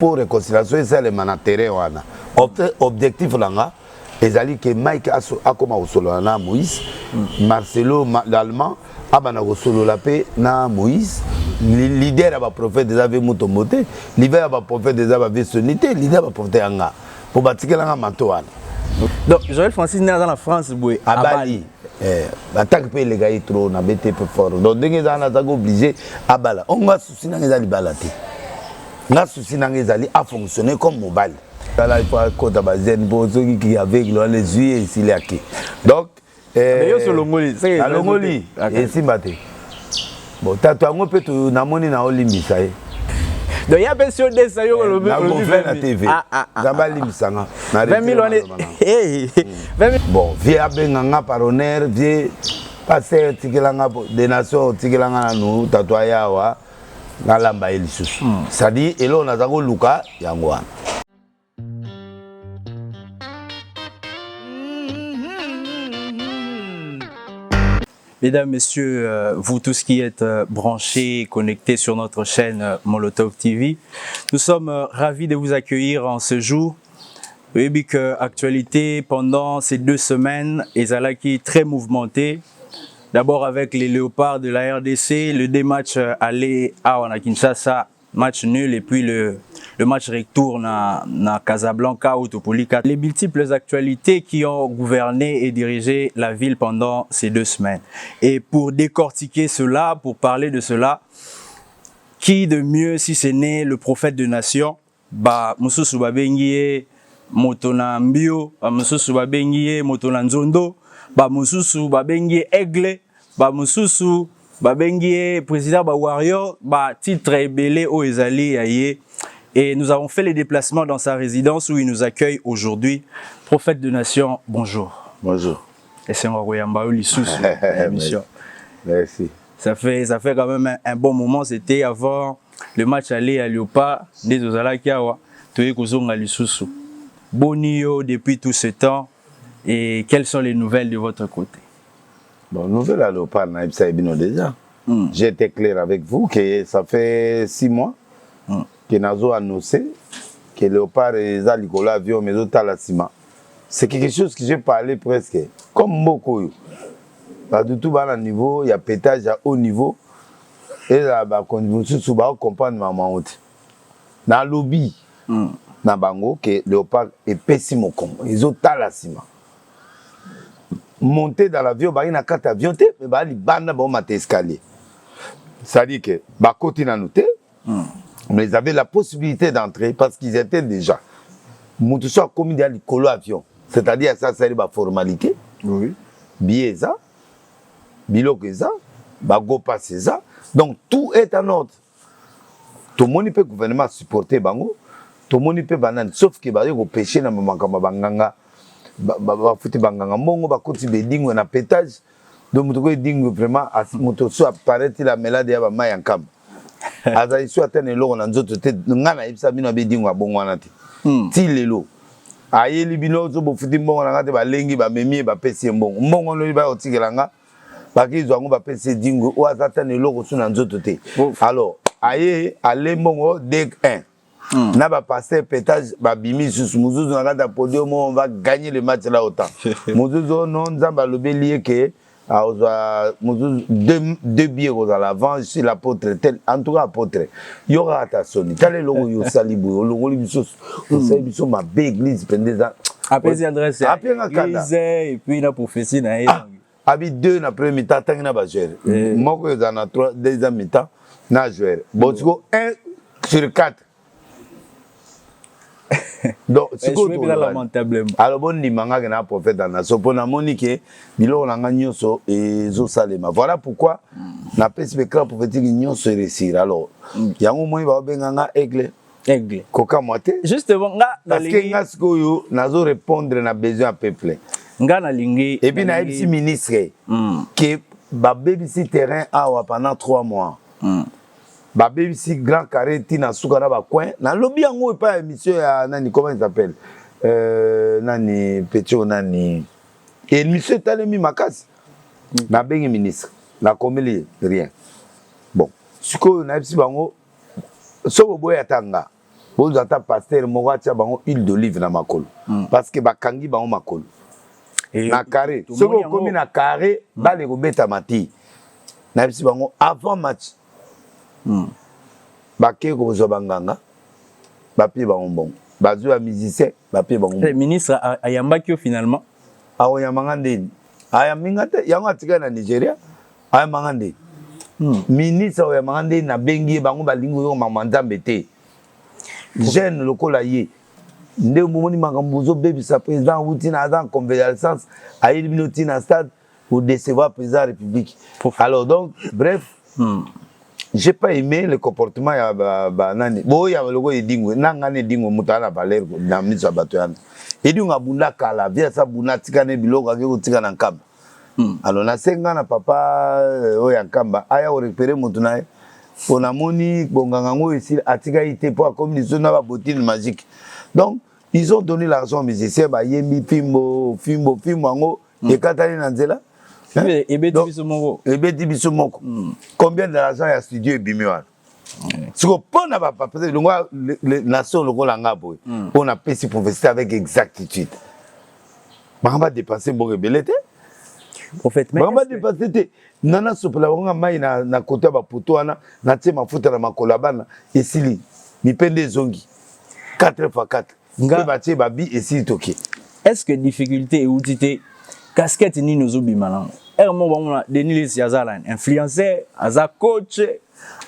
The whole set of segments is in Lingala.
pour réconciliation ça le manatere wana objectif langa ezali que Mike akoma osolo na Moïse Marcelo l'allemand abana osolo la paix na Moïse leader aba prophète des ave mutombote leader aba prophète des ave sonité leader aba prophète anga pour batikela nga manto wana. Donc Joël Francis né dans la France boy à Bali attaque pe les gars trop na BTP fort donc ndenge za na zago obligé abala on va souci na ngeza libala te nga souci na ngeza li a fonctionner comme mobile là il faut côté bazen bozo qui avec les yeux ici là qui donc yo sur longoli c'est longoli et simbate bon tato ngo pe to na moni na olimbisa e donc il y a bien sûr des sayo le la TV zamba limbisanga na 20 000 hey 20 000 bon via benganga par honneur vie passer tikelanga des nations tikelanga na nous tato ayawa na lamba elisusu ça dit elo na zako luka yango wana. Mesdames, Messieurs, vous tous qui êtes branchés, connectés sur notre chaîne Molotov TV, nous sommes ravis de vous accueillir en ce jour. Oui, puis que l'actualité pendant ces 2 semaines est très mouvementée. D'abord avec les Léopards de la RDC, le dématch aller à Kinshasa, match nul, et puis le match retour na Casablanca ou Topolika. Les multiples actualités qui ont gouverné et dirigé la ville pendant ces 2 semaines. Et pour décortiquer cela, pour parler de cela, qui de mieux si ce n'est le prophète de nation, Moussou Babengie, Motona Mbio, Moussou Babengie, Motona Nzondo, Moussou Babengie Aigle, Moussou Babengie président Warrior, titre ébélé au Ezali Aye. Et nous avons fait les déplacements dans sa résidence où il nous accueille aujourd'hui. Prophète de nation, bonjour. Bonjour. Et c'est Ngoyamba Lissous, l'émission. Merci. Ça fait quand même un bon moment. C'était avant le match aller à Léopa, des Ozalakiawa, Toye Kozonga Lissous. Bonio depuis tout ce temps. Et quelles sont les nouvelles de votre côté? Bon, nouvelle à Léopa, Naïbsa Ebino déjà. J'ai été clair avec vous que ça fait 6 mois. Que Nazo a annoncé que Léopard et Zalikola avion mais autres à la ciment. C'est quelque chose que j'ai parlé presque comme beaucoup. Pas du tout bas niveau, il y a pétage à haut niveau. Et là, quand vous comprendre maman haute. Dans le lobby, dans Bango, que Léopard est pessime con. Ils ont à la ciment. Monter dans l'avion, il y a 4 avions, mais il y a un escalier. Ça dit que, côté n'a noté. Mais ils avaient la possibilité d'entrer parce qu'ils étaient déjà. Moutousso a commis des avions. C'est-à-dire ça, c'est une formalité. Oui. Billet ça, bilok ça, bagopa c'est ça. Donc tout est en ordre. Tout le monde peut le gouvernement supporter Bango. Tout le monde peut banane. Sauf que il y a péché dans le moment banganga. Fouti banganga. Mongo bakoti bedingo na pétage. Donc moutouko dingo vraiment. Moutousso apparaît il a mélodie à mayankam. Aza isu atene lo na nzoto te ngana ibisa bino bedingwa bongwana te ti lelo ayeli bino zo bofuti mbongo na ngate balengi ba memi ba pesi mbongo lo ba otikelanga bakizwa ngo ba pesi dingo o aza atene lo ko suna nzoto te alors aye ale mbongo deg 1 na ba passer pétage ba bimi susu muzuzu na ngata podium on va gagner le match là autant muzuzu non nzamba lobeli ke deux billets aux à l'avant, sur l'apôtre, en tout cas apôtre. Il y aura attention. T'as les logos, il y a salibou, le logo, il y a ma belle église, après les adresses, et puis la prophétie, Abi 2 na premier mi-temps, tant qu'il n'a pas joué. Moi, je suis en 3, 2 mi-temps, n'a joué. Bon, tu vois, 1 sur 4. Donc, c'est quoi lamentablement. Alors bon ni manga que na prophète dans la sopona monique bilo na nganyoso et zo salema. Voilà pourquoi na perspective prophétique nyonso réussir. Alors yango moi ba benganga aigle koka moité justement parce que nga sikoyo nazo répondre na besoin peuple nga na lingi et puis na ebisi ministre que ba baby terrain awa pendant 3 mois. Ba BBC grand carré tina sukara ba coin na lobby yango pas émission ya nani comment il s'appelle nani Petio nani et monsieur Talemi Makasi na bengi ministre na komeli rien bon siko na bisi bango so boya tanga Vous êtes pasteur, moi, tu as huile d'olive dans ma colle. Parce que bakangi bango ma colle. Na carré. Ce qu'on commis na carré, ba les robeta mati. Na bisi bango avant match. Ba ke ko zo banganga. Ba pi bango bon. Ba zo a musicien, ba pi bango. Le ministre ayambaki finalement. Awo yamangande. Ayamingate yango atika na Nigeria. Ayamangande. Ministre o yamangande na bengi bango balingo yo mamanzambe te. Jeune lokola ye. Nde momoni makambuzo baby sa président outina dans convalescence a éliminer na stade pour décevoir président de la République. Alors donc bref, j'ai pas aimé le comportement ya nani. Bo ya logo edingo nangane dingo mutana valer na miso batoyana. Edinga bunda kala via sa bunda tikane biloko akeko tikana nkamba. Alors na senga na papa oya nkamba aya o récupérer mutuna pour la moni bongango ici atika ité pour communication na ba botine magique. Donc ils ont donné l'argent aux musiciens, bah yembi fimbo ango et katali nanzela. Ebeti bisomoko. Ebeti bisomoko. Combien d'argent y a studio et bimiwa? Ce qu'on peut n'a pas parce que le nation le rôle anga boy. On a payé pour investir avec exactitude. On va dépenser pour rebelleté. Au fait, mais on va dépenser. Nana sopla on a mai na côté ba poto ana na tema futa na makolabana esili. Mi pende zongi. 4x4. Est-ce que difficulté et outité casquette ni nos obimalan Denis Yazalan influenceur aza coach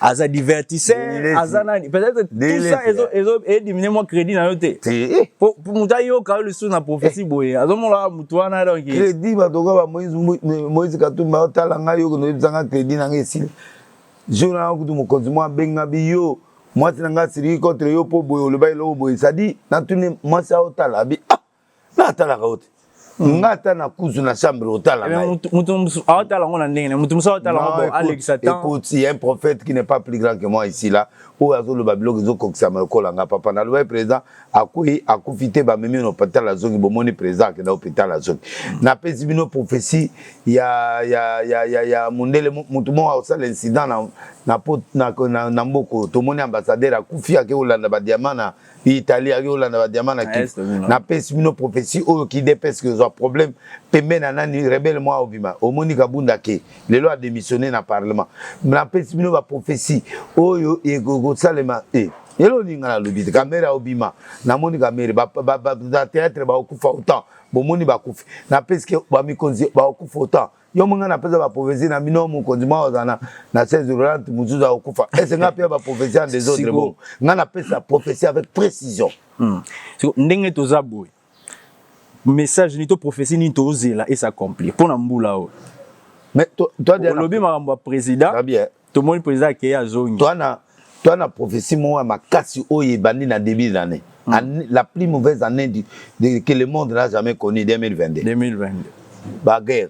aza divertisseur aza peut-être tout ça et diminuer mon crédit na yote pour mutayo ka le sous na prophétie boye azomola mutuana donc crédit ba doga ba Moïse Katumba talanga yo no bizanga crédit na ngesile jona ko tumo konzimo benga biyo moi c'est nga siri contre yo po boyo le bailo boyo ça dit na tuni moi ça otala bi na tala kaote ngata na kuzu na chambre otala mutum otala ngona ndenge mutum sa otala bon Alex Satan écoute il y a un prophète qui n'est pas plus grand que moi ici là ou azo le babilo zo kokisa makola nga papa na le président akufite ba memi no hôpital la zongi bomoni président ke na hôpital la zongi na pesi bino prophétie ya mundele mutumo wa ça l'incident na mboko tomoni ambassadeur akufi ake olanda ba diamana Italie ake olanda ba diamana na pesi bino prophétie o qui dépêche que zo problème pembe na nani rebelle moi obima omoni kabunda ke lelo a démissionné na parlement na pesi bino ba prophétie oyo ego salema yelo ninga na lobite caméra obima na moni caméra ba théâtre ba okufa autant bomoni ba kufi na peske ba mikonzi ba okufa autant yo monga na pesa ba prophétie na mino mu konzima ozana na 16 Roland muzuza okufa est-ce nga pe ba prophétie en des autres bon nga na pesa prophétie avec précision ndenge tozaboy message ni to prophétie ni to zela et s'accomplir pour na mbula o mais toi de lobi makambo président bien to moni président ke ya zongi toi na prophétie moi makasi oye bandi na début d'année la plus mauvaise année que le monde n'a jamais connue 2022 ba guerre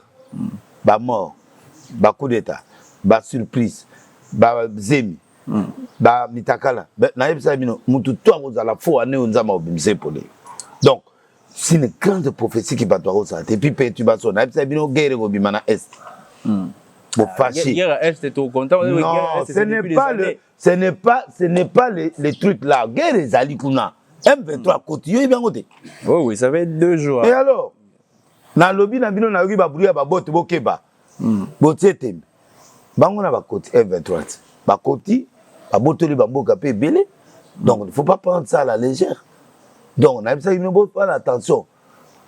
ba mort ba coup d'état ba surprise ba zemi ba mitakala na yebisa bino mutu to ozala fo année onzama obimse pole donc c'est une grande prophétie qui va toi ça et puis perturbation na yebisa bino guerre go bimana est bon fâché guerre est tout content non ce n'est pas les trucs là guerre ezali kuna M23 côté yo bien côté oui ça fait 2 jours et alors na lobby na bino na yoki ba bruit ba bote bokeba botiete bango na ba côté M23 ba côté ba boteli ba mboka pe belé donc il ne faut pas prendre ça à la légère donc na bisa ino pas attention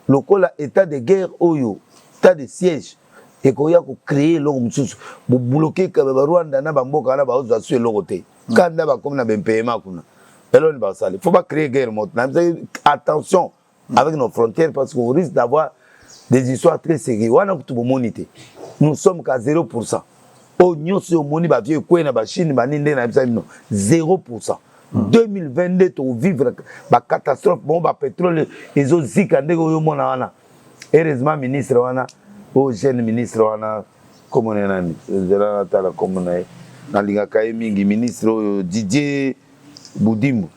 lokola état de guerre oyo état de siège et koya ko créer lo msusu bo bloquer ka ba Rwanda na ba mboka na ba ozo asue lokote kanda ba comme na bempema kuna alors il ne faut pas créer guerre maintenant attention avec nos frontières parce qu'on risque d'avoir des histoires très sérieuses. Nous sommes qu'à 0%. Oh, nous sommes à 0%. 2022, tu vivre la catastrophe, bon, pétrole, les autres heureusement, ministre, oh, jeune ministre, comme on est, ministre Didier Boudimou.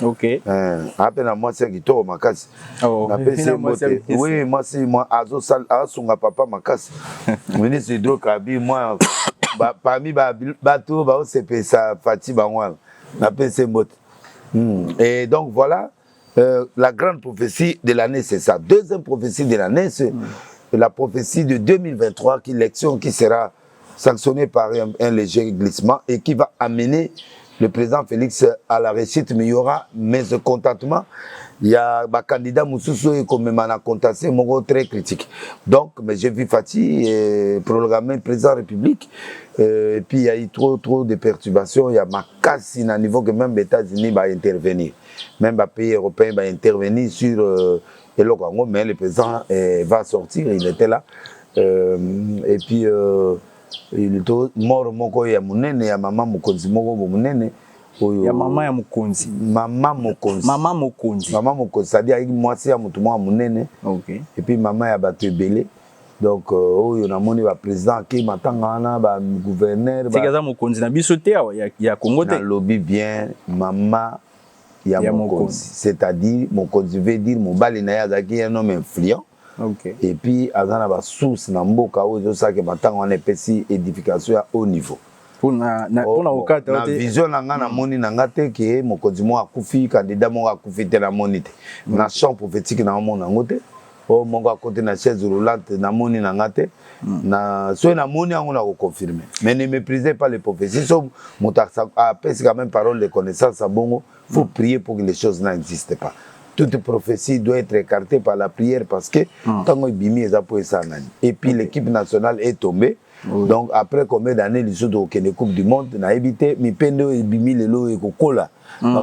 Ok. Après moi c'est qui toi makasi. Na pese moté. Oui, moi c'est moi azo sal asunga papa makasi. Ministre hydrocarbi moi parmi bateau ba se pesa fati bangwana. Na pese moté. Et donc voilà, la grande prophétie de l'année, c'est ça. Deuxième prophétie de l'année, c'est la prophétie de 2023, l'élection qui sera sanctionnée par un léger glissement et qui va amener le président Félix à la réussite, mais il y aura mécontentement. Il y a un candidat Moussoussou et comme un contesté, très critique. Donc, mais j'ai vu Fatih programmer président de la République. Et puis il y a eu trop de perturbations. Il y a ma casse à niveau que même les États-Unis va intervenir. Même les pays européens va intervenir sur le Congo, mais le président va sortir. Il était là. Et puis il est mort. Il y a Mounene, il y a maman Mokonzi Mounene. Il y a maman ya Mokonzi. Maman Mokonzi. Maman Mokonzi. Maman Mokonzi. C'est-à-dire moi c'est à Mounene. Ok. Et puis maman ya Bato Belé. Donc il y a un président qui m'attend, gouverneur. C'est que Mokonzi na biso te ya Congo te. Na lobby bien maman ya Mokonzi. C'est-à-dire Mokonzi veut dire mobali na ya zaki un homme influent. Okay. Et puis azana ba source na mboka ozo ça que matango on épesi édification à haut niveau. Pour na okata na vision na nga na moni na nga te ke mokonzi mo akufi candidat mo akufi te na moni te. Na champ prophétique na mo na ngote. O mongo à côté na chaise roulante na moni na nga te. Na so na moni on a confirmé. Mais ne méprisez pas les prophéties. So motaxa apesi quand même parole de connaissance à bongo. Faut prier pour que les choses n'existent pas. Toute prophétie doit être écartée par la prière parce que tant bimi et puis l'équipe nationale est tombée. Oui. Donc après combien d'années les autres au Coupe du Monde n'a évité mi pendo et bimi le lo et kokola. On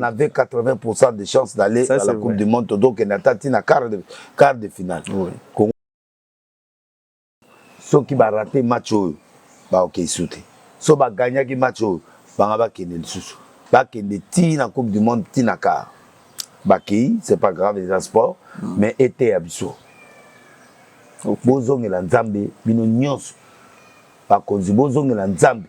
avait 80% de chances d'aller à la Coupe du Monde donc on a tati na quart de finale. Oui. Ceux qui va rater match ba OK sauter. Ceux qui va gagner match ba ba kene lisusu. Bakende ti na Coupe du Monde ti na car. Baki, c'est pas grave les sports, mais été abisso. Bozong la Nzambe, bino nyonso. Bakonzi bozong la Nzambe.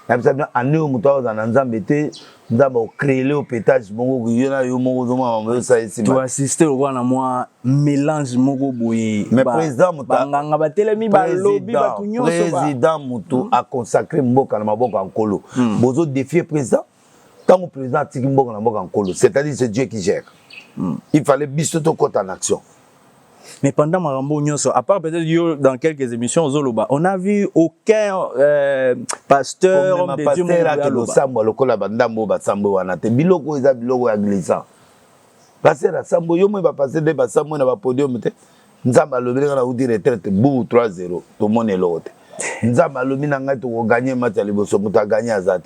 Na bisa bien ane o muto za Nzambe te Nzambe o créer le pétage bongo yona yo mongo zoma ma ça ici. Tu assister au roi na moi mélange mongo boye. Mais président muta nganga batelemi ba lobby ba tout nyonso ba. Président muto a consacré mboka na maboko ankolo. Bozo défier président. Quand le président Tikimbo en Kolo, c'est-à-dire c'est Dieu qui gère. Il fallait bisoto côté en action. Mais pendant Marambo Nyonso, à part peut-être dans quelques émissions aux Zoloba, on n'a vu aucun pasteur, homme de Dieu, pasteur à Sambo, yo me va passer des Bassambo na podium te. Nzamba lobi na udi retraite bou 3-0. Tout le monde est l'autre. Nzamba lobi na ngai to gagner match à liboso muta gagner azat.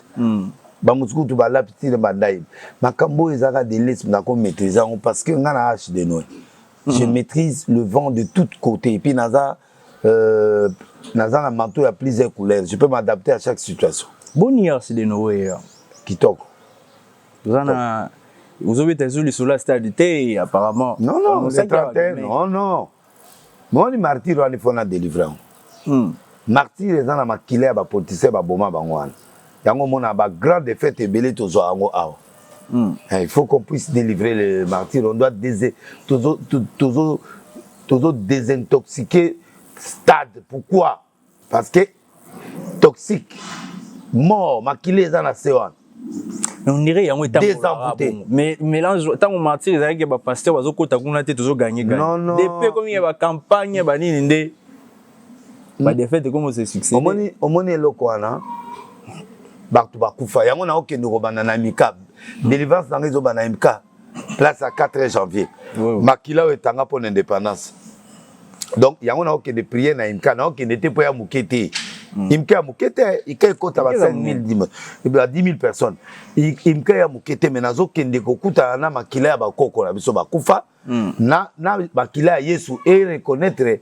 Bamusuku tu bala petit de bandaï. Makambo ezaka de l'esprit na ko maîtriser parce que ngana hache de nous. Je maîtrise le vent de tous côtés et puis naza un manteau à plusieurs couleurs. Je peux m'adapter à chaque situation. Bonne c'est de Noé. Kitoko. Vous avez été sur la stabilité apparemment. Non, c'est 31. Non. Moi ni martyr on faut na délivrance. Martyr ezana makile ba politicien ba boma bangwana. Yango mona ba grande défaite et belé tozo ango awa. Il faut qu'on puisse délivrer les martyrs. On doit toujours désintoxiquer stade. Pourquoi? Parce que toxique, mort, maquillé dans la séance. On dirait qu'il mais mélange tant on martyr les gens qui pasteur bazo kota kuna te toujours gagner. Non. Depuis comme il y a campagne ba ni ndé. Ba défaite comment c'est succès. Omoni lokwana. Baktu bakufa yango na okende ko banana mikab. Délivrance dans les Obanaïmka, place à 4 janvier. Makila etanga pour l'indépendance. Donc, il y a aucun de prières dans Imka, qui n'était pas à Moukete. Imka à Moukete, il y a 10 000 personnes. Imka à Moukete, mais nazo kende kokuta na makila ba koko la biso bakufa. Na makila Yesu et reconnaître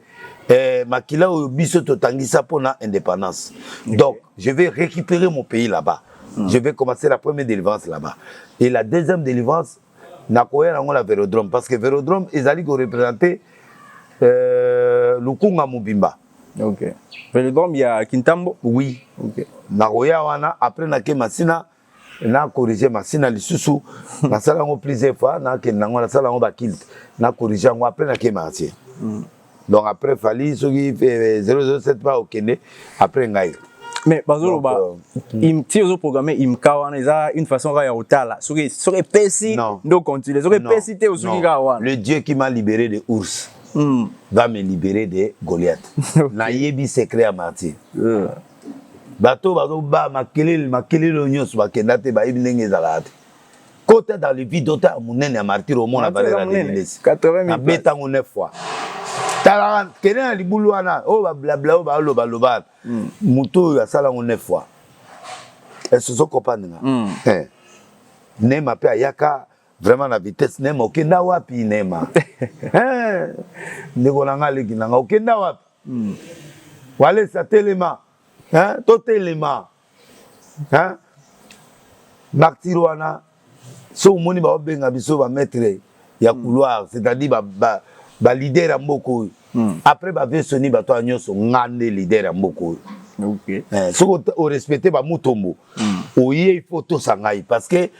makila o biso totangisa pour na indépendance. Donc, je vais récupérer mon pays là-bas. Je vais commencer la première délivrance là-bas. Et la deuxième délivrance, nakoya nango la Vélodrome. Parce que Vélodrome, ils allaient représenter Lukunga Mubimba. Ok. Vélodrome, il y a Kintambo? Oui. Ok. Nakoya wana, après nake Masina, na corrigé Masina lisusu, na salango plusieurs fois, na kenango na salango bakilt, na corrigé ngo après nake Masina. Donc après Fali, ceux qui fait 007 pas au Kenya, après Ngaï. Mais bazolo ba im ti ozo programmer im kawana eza une façon ya otala soki pesi ndo continuer soki pesi te osuki kawana. Le Dieu qui m'a libéré de ours va me libérer de Goliath. Na yebi secret à Martyr. Bato ba makelele nyonso bakenda te ba yebi ndenge ezala te. Côté dans le vide ota munene ya Martyr au monde la valeur à l'Église. 80 000 beta 9 fois. Tala kene na libulu wana o ba blabla o ba loba muto ya sala 9 fois. Est-ce que comprendre nga? Nema pe ayaka vraiment la vitesse nema okenda wapi nema. Ndeko nanga leki nanga okenda wapi? Wale sa telema. To telema. Martyr wana so moni ba obenga biso ba maître ya couloir, c'est-à-dire ba leader ya mboko. Après ba ve soni ba to nyonso ngande leader ya mboko. OK. So o respecter ba mutombo. Oye il faut to sangai parce que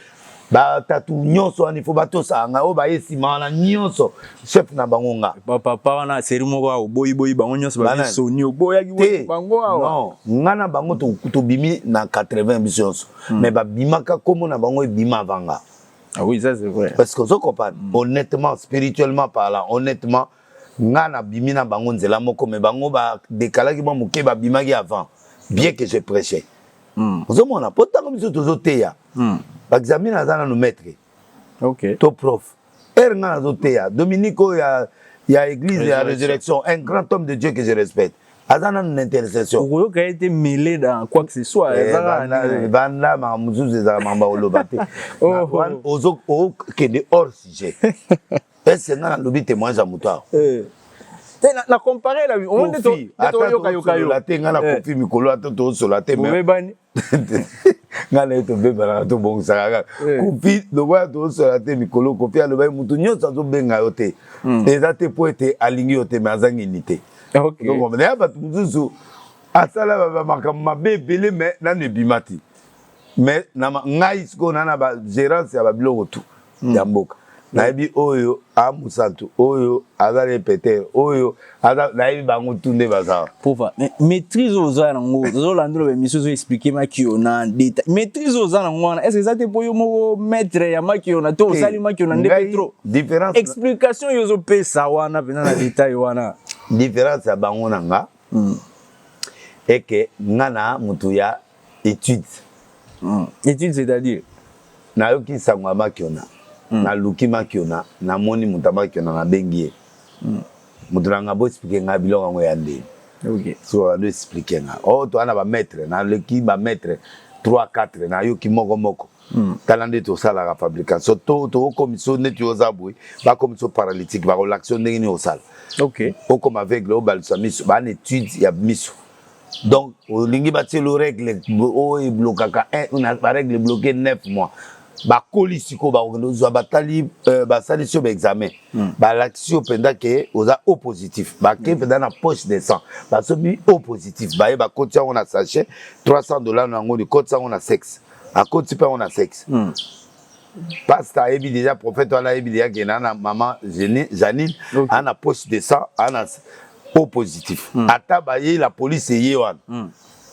ba tatu nyonso ani faut ba to sanga o ba esima na nyonso chef na bangonga. Papa wana seri moko a boyi bango nyonso ba soni oboya ki bango awa. Non, ngana bango to bimi na 80 bisos. Mais ba bimaka comme na bango bima vanga. Ah oui, ça c'est vrai. Parce que je comprends, honnêtement, spirituellement parlant, honnêtement, ngana bimina bango nzela moko mais bango ba décalage ba moké ba bimaki avant, bien que je prêchais. Vous on a pas tant comme ça toujours teya. Ba examiner azana no maître. OK. To prof. Ngana zo teya. Dominico ya église ya résurrection, un grand homme de Dieu que je respecte. Azana une intercession. Vous avez été mêlé dans quoi que ce soit. Banda ma muzuzu za mamba olobate. Ozo que de hors sujet. Est-ce que ngana lobi témoin za muta? La comparer la on est to la te ngana kofi mikolo to so la te mais bani ngana to beba to bon saka kofi do wa to so la te mikolo kofi aloba mutu nyonso zo benga yote eza te po ete alingi yote mais azangi unité. OK. Donc on est pas tout asala ba makambo mabe belé mais na ne bimati. Mais na ngai sko na ba gérance ya ba biloko tout ya mboka. Na yebi oyo amusantu oyo aza répéter oyo aza na yebi bango tunde baza. Pova maîtrise aux anango zo landolo be miso zo expliquer ma ki ona détail. Maîtrise aux anango est-ce que ça te poyo mo maître ya ma ki ona to sali ma ki ona ndé trop. Différence explication yo zo pesa wana bena na détail wana. Différence ya bango nanga. Et que ngana mutu ya étude. Étude c'est-à-dire na yoki sangwa makiona na luki makiona na moni mutama kiona na bengie mutranga bo expliquer nga biloko ngo yande. OK. So on expliquer nga to ana ba maître na leki ba maître 3 4 na yoki moko talande to sala la fabrication to commission netu ozabui ba commission paralytique ba l'action ndenge ni osala. OK. Comme avec le balsamiso ba étude ya miso. Donc, au lingi bâti le règle, blokaka une règle bloquée 9 mois. Ba kolisiko ba ozo batali ba salisio ba examen. Ba l'action pendant que oza O positif. Ba ke pendant na poche de sang. Ba sobi O positif. Ba ba kotia on a sachet $300 na ngo de kotia on a sexe. A kotia pa on a sexe. Pasta ebi déjà prophète wala ebi déjà que na maman Janine ana poche de sang ana O positif. Ata ba ye la police ye wan.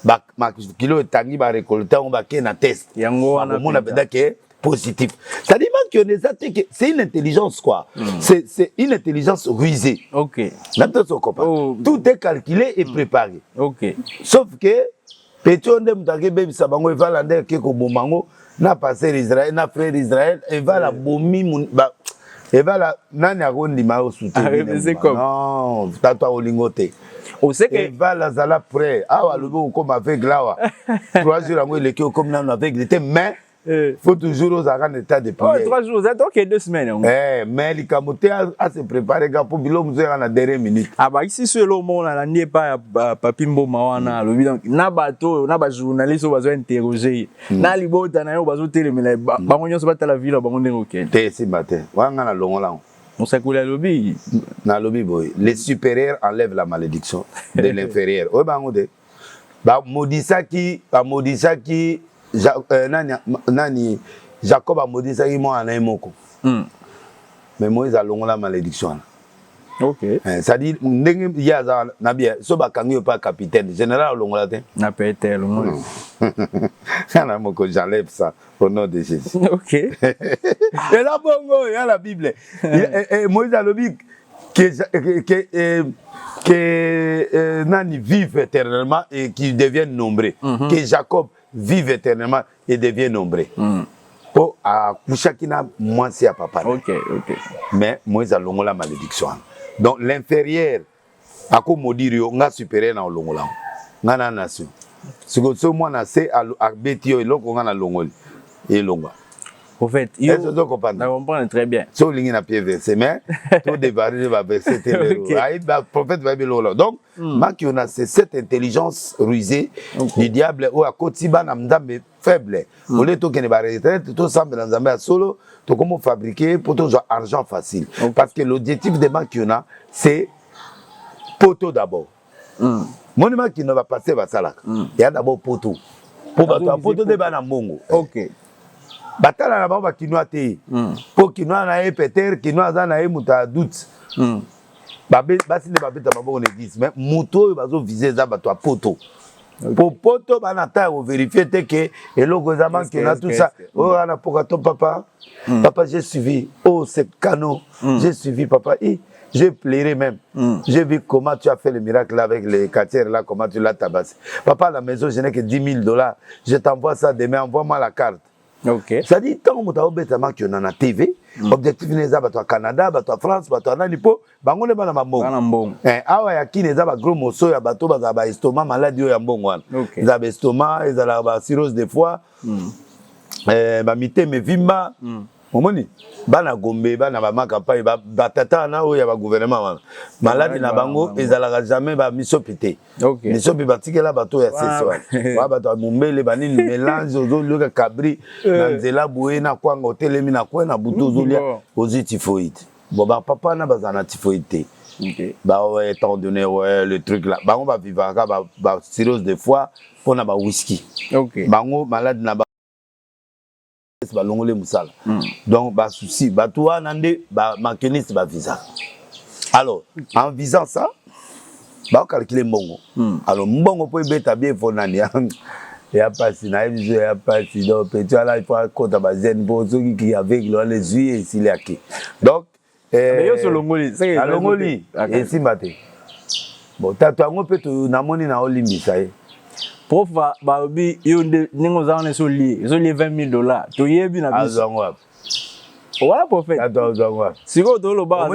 Ba ma kilo tangi ba récolter on ba ke na test. Yango wana mona beda ke positif. Ça dit que c'est une intelligence quoi. C'est une intelligence rusée. OK. Tout est calculé et préparé. OK. Sauf que Pétion de Mutake Baby Sabango va lander ke ko bomango na passer Israël na frère Israël et va la bomi et va la nani agondi ma o soutenir. C'est comme non, tatwa olingote. On sait que et va la zala prêt. Ah wa lobo comme avec là. 3 jours ngo le ke comme nan avec était mais faut toujours aux arrêts d'état de prière. 3 jours, ça donc 2 semaines. Mais les camotés à se préparer pour bilo muzo à la dernière minute. Ah bah ici sur le monde là n'y est pas papimbo mawana le donc na bateau na ba journaliste au besoin interroger na libota na yo bazo télémela bango nyonso bata la ville bango ndenge okende. Té ce matin. Wanga na longo là. On s'acoule à lobby. Na lobby boy. Les supérieurs enlèvent la malédiction de l'inférieur. O bango de. Ba modisaki nani Jacob a maudit ça il m'a en moko. Mais Moïse a longo la malédiction. OK. C'est-à-dire ndenge yaza na bien so bakangi pas capitaine général longola te. Na pété le monde. Kana moko j'enlève ça au nom de Jésus. OK. Et là bongo il y a la Bible. Et Moïse a le dit que Nani vive éternellement et qu'il devienne nombreux. Que Jacob vive éternellement et devienne nombreux. Pour à Kushakina, moi c'est à papa. OK, OK. Mais Moïse a longo la malédiction. Donc l'inférieur, à quoi maudire, on a supérieur dans longola. On a nation. Ce que ce moi na c'est à Betio et l'autre on a longo et longo. Au fait, je comprends très bien. So ligne na pied versé mais tout débarrer va verser le prophète va bien là. Donc ma qui on a c'est cette intelligence rusée du diable ou à kotiba na ndambe faible. Au lieu to que ne ba retraite tout semble dans Zambia solo to comment fabriquer pour tout argent facile. Parce que l'objectif de ma qui on a c'est poteau d'abord. Monument qui ne va passer va ça là. Il y a d'abord poteau. Pour poteau de bana mbongo. OK. Batala na baba kinoa te po kinoa na e peter kinoa za na e muta doute babe basi ne babeta maboko ne 10 mais muto bazo viser za bato poto po poto bana ta o vérifier te que eloko za man kinoa tout ça oh ana poka to papa papa j'ai suivi oh c'est canon j'ai suivi papa et j'ai pleuré même j'ai vu comment tu as fait le miracle là avec les quartiers là comment tu l'as tabassé papa à la maison je n'ai que $10,000 je t'envoie ça demain envoie-moi la carte. OK. Ça dit tant que tu as bêtement que na TV, objectif neza bato Canada, bato France, bato nani po, bango ne bana mambo. Bana mbongo. Awa ya ki neza ba gros morceau ya bato ba ba estomac maladie ya mbongo wana. Za ba estomac, za ba cirrhose des foie. Ba mité me vimba. Omoni bana gombe bana ba makapai ba tata na o ya ba gouvernement wana. Maladie na bango ezalaka jamais ba misopité. OK. Misopi batikela bato ya seswa. Ba bato mumbele banini mélange ozo loka cabri na nzela boye na kwanga hotelemi na kwa na buto ozolia ozi typhoïde. Bon ba papa na bazana typhoïde. OK. Ba ouais étant donné ouais le truc là. Ba on va vivre ba cirrhose de foie pour na ba whisky. OK. Bango malade na ba longole musala. Donc ba souci ba toi nande ba maquiniste ba visa. Alors en visant ça ba calculer mbongo. Alors mbongo po beta bien fonani ya passi na biso ya passi donc petit là il faut compter ba zen pour ceux qui avec les yeux ici là qui. Donc yo so longoli c'est longoli et simbate. Bon tato ngo peto na moni na olimbisa e. Prof ba bi yo ningo za on so lié $20,000 to yebi na biso azangwa wa prophète azangwa siko to lo ba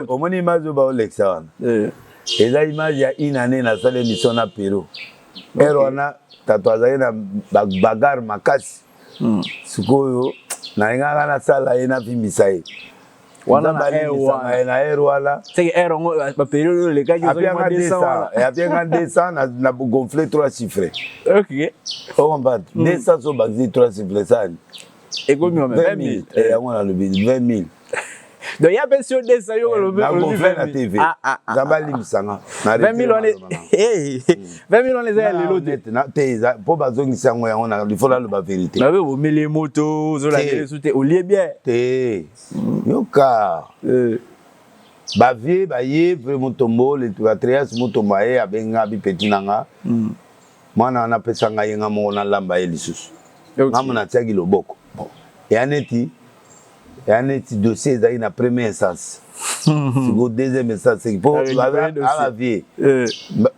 omoni mazo ba Olexa eza image ya inane na sale mission na Peru erona tatwaza na bagar makasi sikoyo na ngaka na sala ina vimbisa e wana na air wala c'est que air on ba période le gars ils ont demandé ça et après quand descend na gonfler 3 chiffres. OK on va 200 so bazir 3 chiffres ça et combien 20,000 et on a le 20,000 donc il y a bien sûr des ça yo le gonfler la TV zabali msanga 20,000 on est 20,000 on les a le lot na teza po bazongisa ngo yango na il faut la le vérité na o mele moto zo la sous au lieu bien te yoka ba vie ba ye vraiment tombo le tuatrias motombo e abenga bi petinanga mwana na pesa nga yenga mo na lamba e lisusu ngamona tiaki loboko bon et aneti dossier za ina première instance siko deuxième instance c'est pour la vie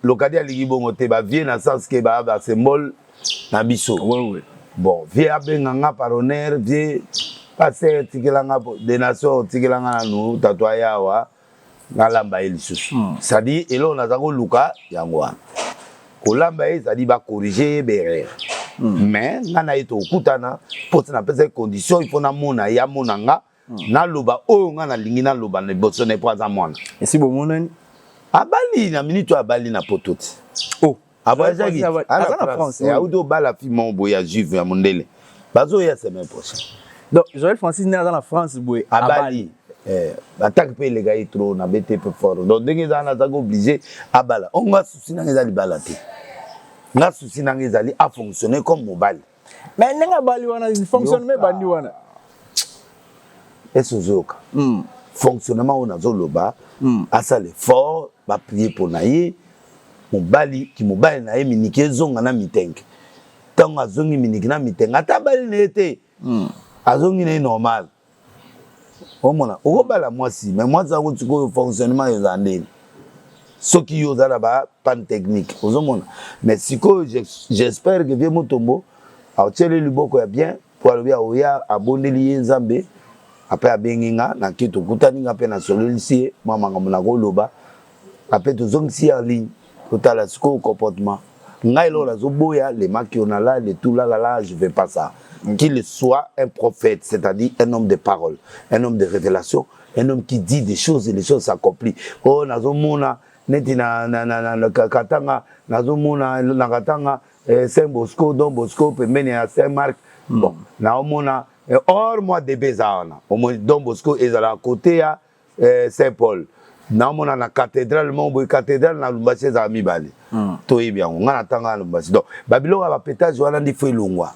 locadia ligi bongo te ba vie na sens que ba symbole na biso bon vie abenga nga par honneur vie passer tikelanga des nations tikelanga na nous tatouaya wa na lamba e lisusu ça dit elo na zango luka yango wana kolamba e ça dit ba corriger berre mais ngana ito kutana pour na pesa condition il faut na mona ya monanga na loba o ngana lingi na loba ne boso ne poza mona et si bo monani abali na minute abali na pototi oh abazaki à France ya udo bala fi mon boya juve ya mondele bazo ya semaine prochaine donc Joël Francis né dans la France boy abali attaque pe les gars trop na BTP fort donc dès que ça na obligé abala on va souci na ngeza libala te na souci na ngezali a fonctionner comme mobile mais nenga bali wana il fonctionne mais bandi wana esozoka fonctionnement on a zoloba asa l'effort ba prier pour naïe mobali ki mobali naïe minike zonga na mitenge tant azongi minike na mitenge ata bali nete azongi ne normal omona okobala mwasi mais moi ça ko tiko fonctionnement yo zandeni soki yo za ba pan technique ozomona mais siko j'espère que bien motombo a tiele liboko ya bien pour aller oya abondeli nzambe après abenginga na kito kutaninga pe na sololisi mama ngamona ko loba après tozongisi en ligne totala siko comportement ngai lo la zoboya les maki on a là les tout là je vais pas ça qu'il soit un prophète c'est-à-dire un homme de parole un homme de révélation un homme qui dit des choses et les choses s'accomplissent oh nazomona neti na katanga nazomona na katanga Saint Bosco Don Bosco pembeni ya Saint Marc bon naomona or moi de bezana au moins Don Bosco est à côté ya Saint Paul naomona na cathédrale mon cathédrale na Lumbasi za mibale to bien on a tanga Lumbasi donc Babylone va pétage wana ndi fo longwa.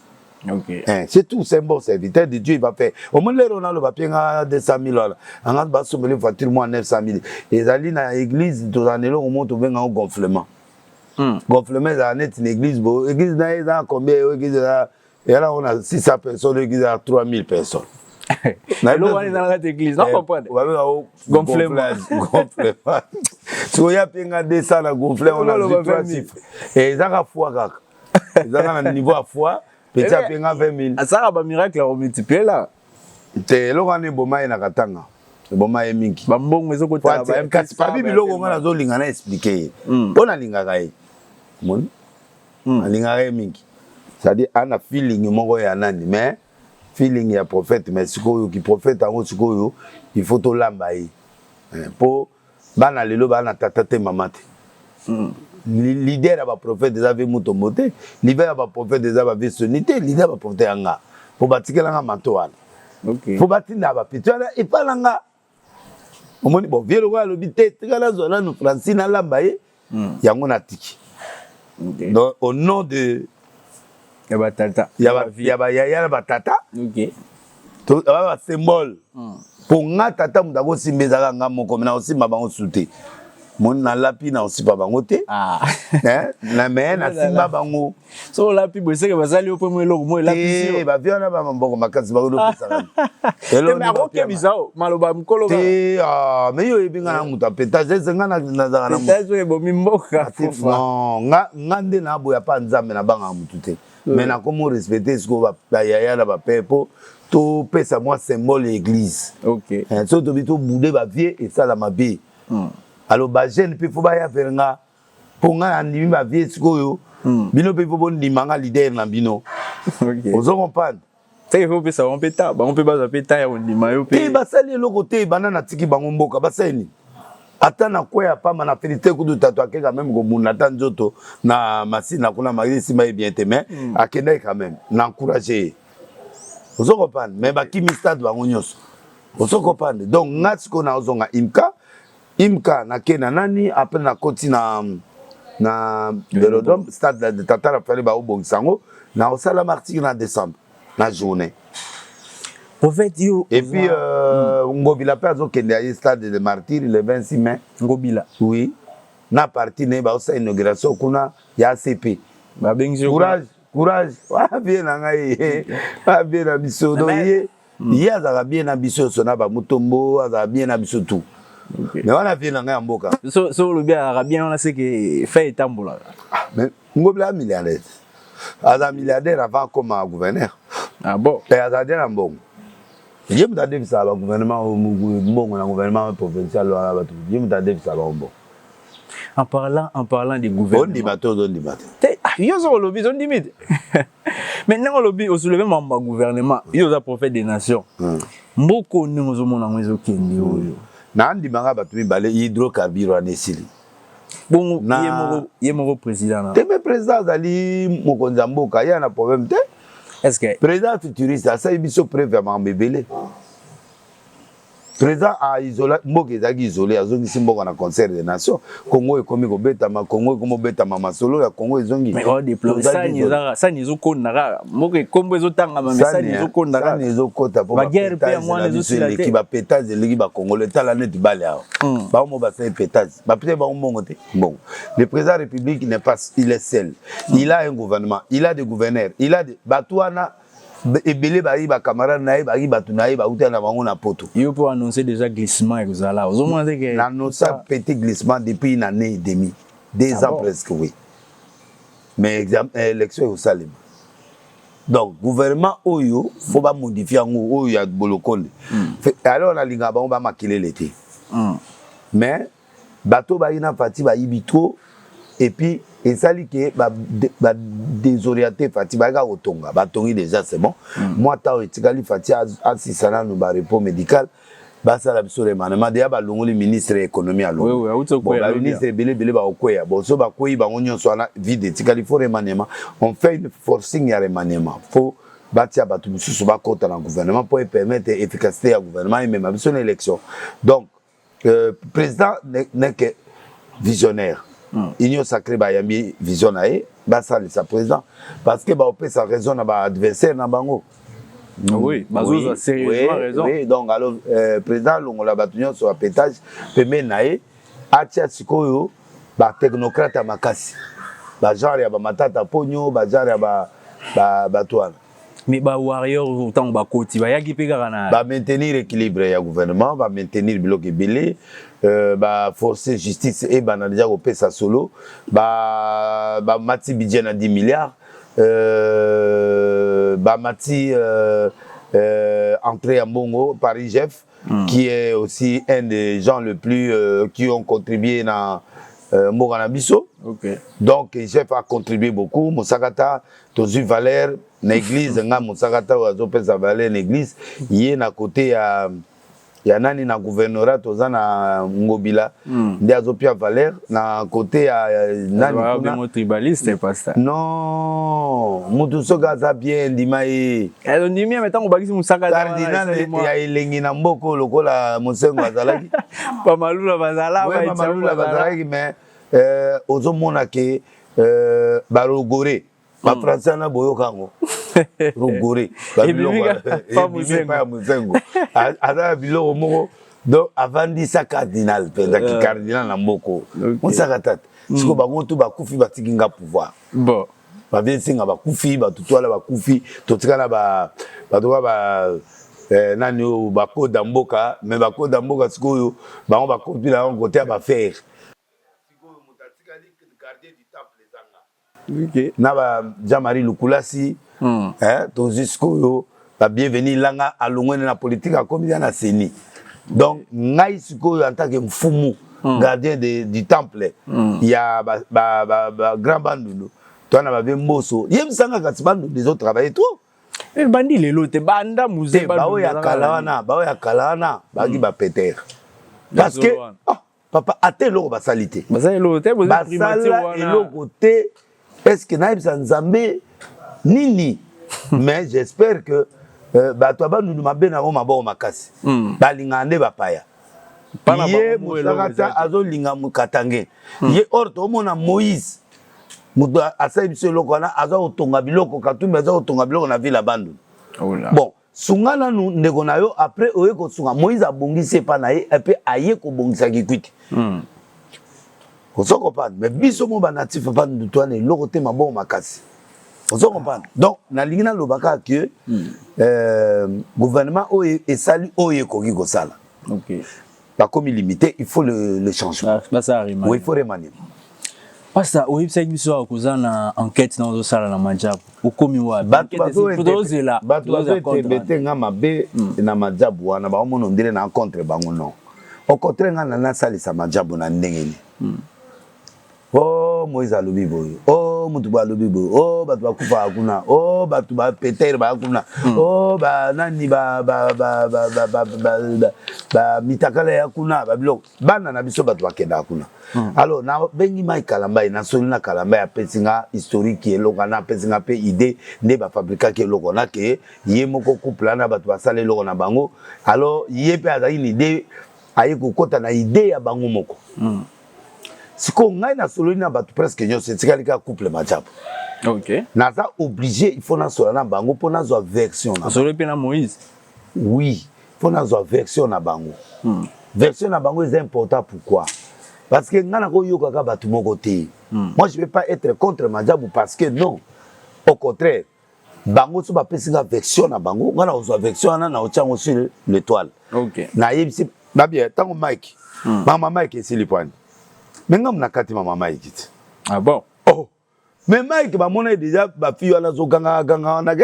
Okay. C'est tout, c'est un bon serviteur de Dieu, il va faire. Au moins, les Ronaldo va payer 200 000 $. En a bas sur les voitures, moi 900 000. Et les alliés dans l'église, tous les années, on monte au un gonflement. Gonflement, c'est une église. L'église, il y a combien? Et là, on a 600 personnes, l'église a 3000 personnes. Là, on est dans l'église, non, comprendre. Gonflement. Gonflement. Si on y a payé 200 à gonfler, on a 3 chiffres. Et ils ont à foi. Ils ont un niveau à foi. Petit à petit, 20 000. Ça a un miracle à multiplier là. C'est là où on est bomba et nakatanga. Bomba et minki. Bambong mais au côté. Kasi papi biloko on a zo lingana expliquer. On a lingaka e. Mon. Lingaka e minki. C'est-à-dire on a feeling moko ya nani mais feeling ya prophète mais sikoyo ki prophète ango sikoyo il faut to lamba e. Po bana lelo bana tata te mama te. Leader aba prophète déjà ve mutombote, leader aba prophète déjà va ve sonité, leader aba prophète anga. Pour batikela nga mantoana. OK. Pour batinda aba pitwana et pas langa. Omoni bon vielo wa lobité tikala zona no Francine lamba ye. Yango na tiki. OK. Donc au nom de Yaba tata. Yaba yaya batata. OK. To aba symbole. Pour nga tata mutako simbezaka nga moko na aussi mabango souté. Mon na lapi na aussi pas bangote na mais na simba bango so lapi bo seke bazali opo mo eloko mo lapi ba viona ba mboko makasi ba lo pesa elo na roke bizao maloba mkolo te mais yo ebinga na muta peta zenga na za na peta zo bo mimboka non nga nde na boya pa nzambe na banga mutu te mais na komo respecter ce ko ba yaya na ba pepo to pesa moi symbole église. OK so to bito boude ba vie et ça la mabe. Alors ba jeune pe fo ba ya ferenga pour nga andimi ba vie sikoyo bino pe fo bon dimanga leader na bino. OK ozo comprendre c'est faut pe ça on peut ta on peut ba peta ya on dima yo pe ba sali le côté banana tiki bango mboka ba sali ata na kwa ya pama na félicité ku tato akeka même ko muna tanzoto na masina kuna mari si mai bien te mais akenda quand même na encourager ozo comprendre mais ba ki mistad bango nyos ozo comprendre donc ngatsko na ozonga imka na kena nani après na koti na Velodrome stade de Tatara fallait ba obongisango na osala martyr na décembre na journée prophète yo et puis ngobila pa zo kende ya stade de martyr le 26 mai ngobila oui na parti ne ba osa inauguration kuna ya CP ba bengi courage wa bien na ngai wa bien na biso do ye azaka bien na biso sona ba mutombo azaka bien na biso tout. Okay. Mais on a vu dans un boka. So le bien arabien on a ce que fait tambola. Mais ngobla milliardaire. Ada milliardaire avant comme gouverneur. Ah bon. Et ada bien bon. Je me t'ai dit ça le gouvernement bon le gouvernement provincial là ba tout. Je me t'ai dit ça bon. En parlant des gouvernements. On dit bateau. Yo so lobby on dit maintenant on lobby au soulever mon gouvernement. Yo za prophète des nations. Mboko ni ngozomona mwezo kendi yo. Na ndimanga batu mibale hydrocarbure anesili bon yemoko président na teme président ali mokonza mboka ya na problème te est-ce que président futuriste ça biso prévement bebele Président a isolé, Mboka ezaki isolé, azongisi Mboka na concert des nations. Congo ekomi kobetama, Congo ekomi kobetama masolo ya Congo ezongi. Mais on déplore ça ni ezokondaka. Mboka kombo ezotanga ma message ezokondaka. Ça ni ezokota po ba guerre pe moi les oscillateurs. Qui ba pétage leki ba Congolais tala net balé awa. Ba mo ba fait pétage. Ba peut ba mbongo te. Bon. Le président de la République n'est pas, il est seul. Il a un gouvernement, il a des gouverneurs, il a des Batouana ebele ba ba camarade na ba batu na ba uta na bango na poto. Il faut annoncer déjà glissement ezala. Ozomona que l'annonce petit glissement depuis une année et demie, 2 ans presque oui. Mais élection au Salem. Donc gouvernement oyo faut pas modifier ngo oyo ya bolokonde. Alors on a linga ba on va maquiller l'été. Mais bateau ba ina fati ba ibito et puis et ça li que ba désorienté fati ba ga otonga ba tongi déjà c'est bon. Moi ta etikali fati asisana no ba repos médical ba sala biso le manema de ba longoli ministre économie à l'eau. Oui oui, la ministre belé ba okoya bon so ba koyi ba onyo so na vide etikali for remanema on fait une forcing ya remanema faut batia batu biso ba kota na gouvernement pour permettre efficacité ya gouvernement et même biso na élection. Donc président n'est que visionnaire. Union sacrée ba yambi visionnaire ba ça le président parce que ba opé sa raison na ba adversaire na bango. Oui, bazoza sérieusement raison. Oui, donc alors président longola batunyo sur pétage peme nae atia sikoyo ba technocrate makasi. Ba genre ya ba matata ponyo, ba genre ya ba toile. Mais ba warrior autant ba koti ba yaki peka na ba maintenir l'équilibre ya gouvernement, ba maintenir bloc belé, ba forcer justice et ba na déjà opé sa solo, ba mati budget na 10 milliards, ba mati entrée à Bongo Paris Jeff qui est aussi un des gens le plus qui ont contribué dans Moranabiso. Okay. Donc Jeff a contribué beaucoup. Moussakata, Tozu Valère, l'église, Moussakata, Azopesa Valère, l'église, il est à côté à nani na gouvernorat toza na Ngobila, ndi Azopia Valère, na côté à nani kuna tribaliste pas ça. Non, mutu soka za bien ndimaye. Alors ndimi metango bakisi Moussakata. Cardinal ya elengi na mboko lokola Mosengo azalaki. Pa malula bazala ba itsa malula bazalaki mais ozomona ke barogore ba français na boyokango rogore ba Mosengo ada biloko moko donc avant ça cardinal pendant cardinal na mboko Moussakata siko bango to bakufi batikinga pouvoir bon ba vinsinga bakufi batutwala bakufi totikana ba nani o bakoda mboka mais bakoda mboka sikoyo bango bakopi na côté ba faire sikoyo mutatikali gardien du temple zanga. OK na ba Jean-Marie Lukulasi to sikoyo ba bienvenue langa alongwene na politique a comme na seni. Donc ngai sikoyo en tant que mfumu gardien du temple il y a ba grand banduno toi na ba bemboso yemsanga katibandu des autres travailler trop. Et bandi lelo te banda muze ba ya kalawana ba gi ba Peter parce que papa atelo ba salité bazalo te ba sala eloko te est-ce que naib sanzambe nini mais j'espère que ba to ba nunu mabena o mabo makasi ba lingande ba paya ye Moussakata azo linga mukatange ye orto mona Moïse muto asai biso loko na aza otonga biloko katumba aza otonga biloko na ville bandu. Bon sungana nu ndeko na yo après oye ko sunga Moïse abongisi pa na ye et puis aye ko bongisa kikwiti ozo comprendre mais biso mo ba natif pa ndu to na loko te mabo makasi ozo comprendre donc na lingina lobaka que gouvernement oye esali oye ko ki ko sala. OK pas comme limité il faut le changement. Ça arrive. Oui il faut remanier. Pasa website biso akuzana enquête na ozosala na majabu ukomi wa batozela batozete nga mabe na majabu wana ba omono ndire na contre bango non au contraire nga na salisa majabu na ndengeni oh Moïse alobi boy, oh mutu ba alobi boy, oh batu ba kufa akuna, oh batu ba Peter ba akuna, oh ba nani ba mitakala ya kuna ba biloko bana na biso batu ba kenda akuna. Alors na bengi mai kalamba na solina kalamba ya pesinga historique eloko na pesinga pe idée ne ba fabriquer ke eloko na ke ye moko couple na batu ba sala eloko na bango. Alors ye pe azali ni idée aye kokota na idée ya bango moko. Siko ngai na solina batu presque nyonso tikalika couple majabu. OK. Naza obligé il faut na solana bango pour na zo version na. Solo pe na Moïse. Oui, il faut na zo version na bango. Version na bango est important pourquoi? Parce que ngana ko yoka ka batu moko te. Moi je vais pas être contre majabu parce que non. Au contraire, bango so ba pesinga version na bango, ngana zo version na ochango sur l'étoile. OK. Na yebisi ba bien tango Mike. Mama Mike esilipani. Menga mna kati mama Mike. Ah bon? Oh. Mais Mike ba mona déjà ba fille ala zo ganga na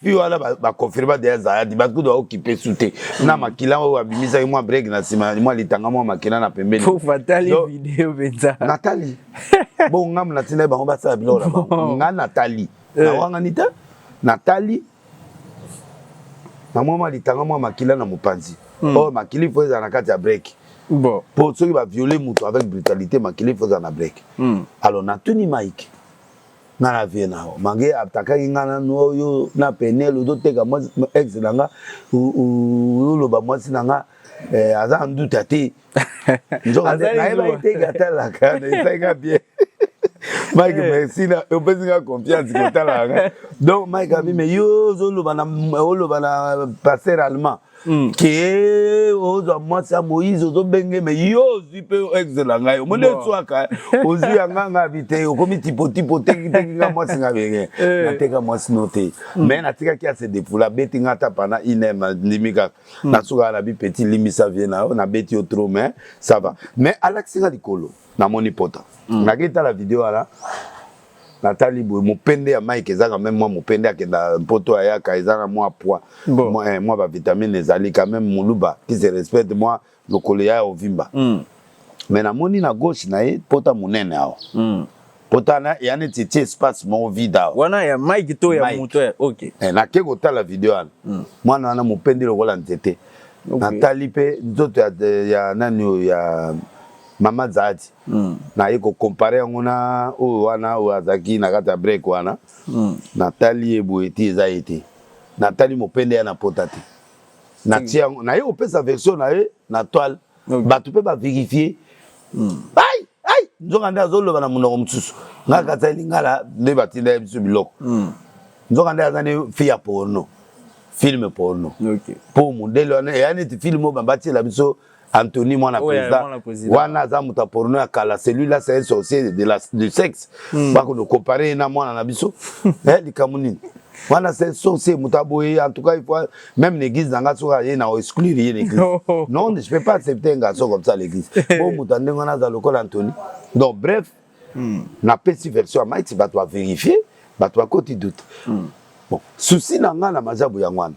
fille ala ba confirmer des azadi ba ko do occuper souté. Na makila wa bimisa moi break na sima moi litanga moi makila na pembeni. Faut fatali vidéo beza. Nathalie. Bon ngam na tina ba ba sa bilo la ba. Nga Nathalie. Na wanga nita Nathalie. Na moi litanga moi makila na mupanzi. Oh makili faut za na kati ya break. Bon. Pour ceux qui va violer Moutou avec brutalité, il faut un break. Alors, na tuni Mike. Na la vie na. Mange ataka ingana no yo na penel o dote ka moi ex nanga ou lo ba moi sinanga aza ndu tate. Nzo na eba ite gata la kana isa bien. Mike merci na o pesinga confiance ko tala. Donc Mike a dit mais yo zo lo bana passer allemand. Que ozo mwasa Moïse ozo benge me yo zipe excellent ngai omone tswaka ozu yanga vite okomi tipo teki mwasi ngabenge nateka mwasi note mais natika ki se dépoula beti ngata pana inema limika nasuka la bi petit limisa viena na beti au trop mais ça va mais alaxinga likolo na moni pota nakita la vidéo ala Nathalie boy mopende ya Mike ezaka même moi mopende akenda poto ayaka ezaka moi poids moi ba vitamine ezali quand même muluba qui se respecte moi lokolo ya ovimba mais na moni na gauche na ye pota munene awo pota na ya neti ti espace mo vide awo wana ya Mike to ya moto ya OK na ke ko tala video ana mwana na mopende lokola nzete Nathalie pe nzoto ya nani ya Mama Zadi na yeko comparer ngona o wana o azaki na kata break wana Nathalie eboeti ezaiti Nathalie mopende ya na potati na tia na ye opesa version na ye na toile batu pe ba vérifier ai nzoka nda zolo bana munoko mtsusu ngaka tsali ngala ne batinda biso biloko nzoka nda azane fia porno film porno OK pour modèle wana yani ti film ba batila biso Anthony Mwana président wana za muta porno ya kala celui-là c'est un sorcier du sexe pas que nous comparer na mwana na biso likamuni wana c'est sorcier muta boye en tout cas il faut même l'église nanga soka ye na exclure ye l'église non je peux pas accepter un garçon comme ça l'église bon muta ndenga na za lokola Anthony donc bref na petite version ma ti ba toi vérifier ba toi côté doute bon souci nanga na majabu ya ngwana.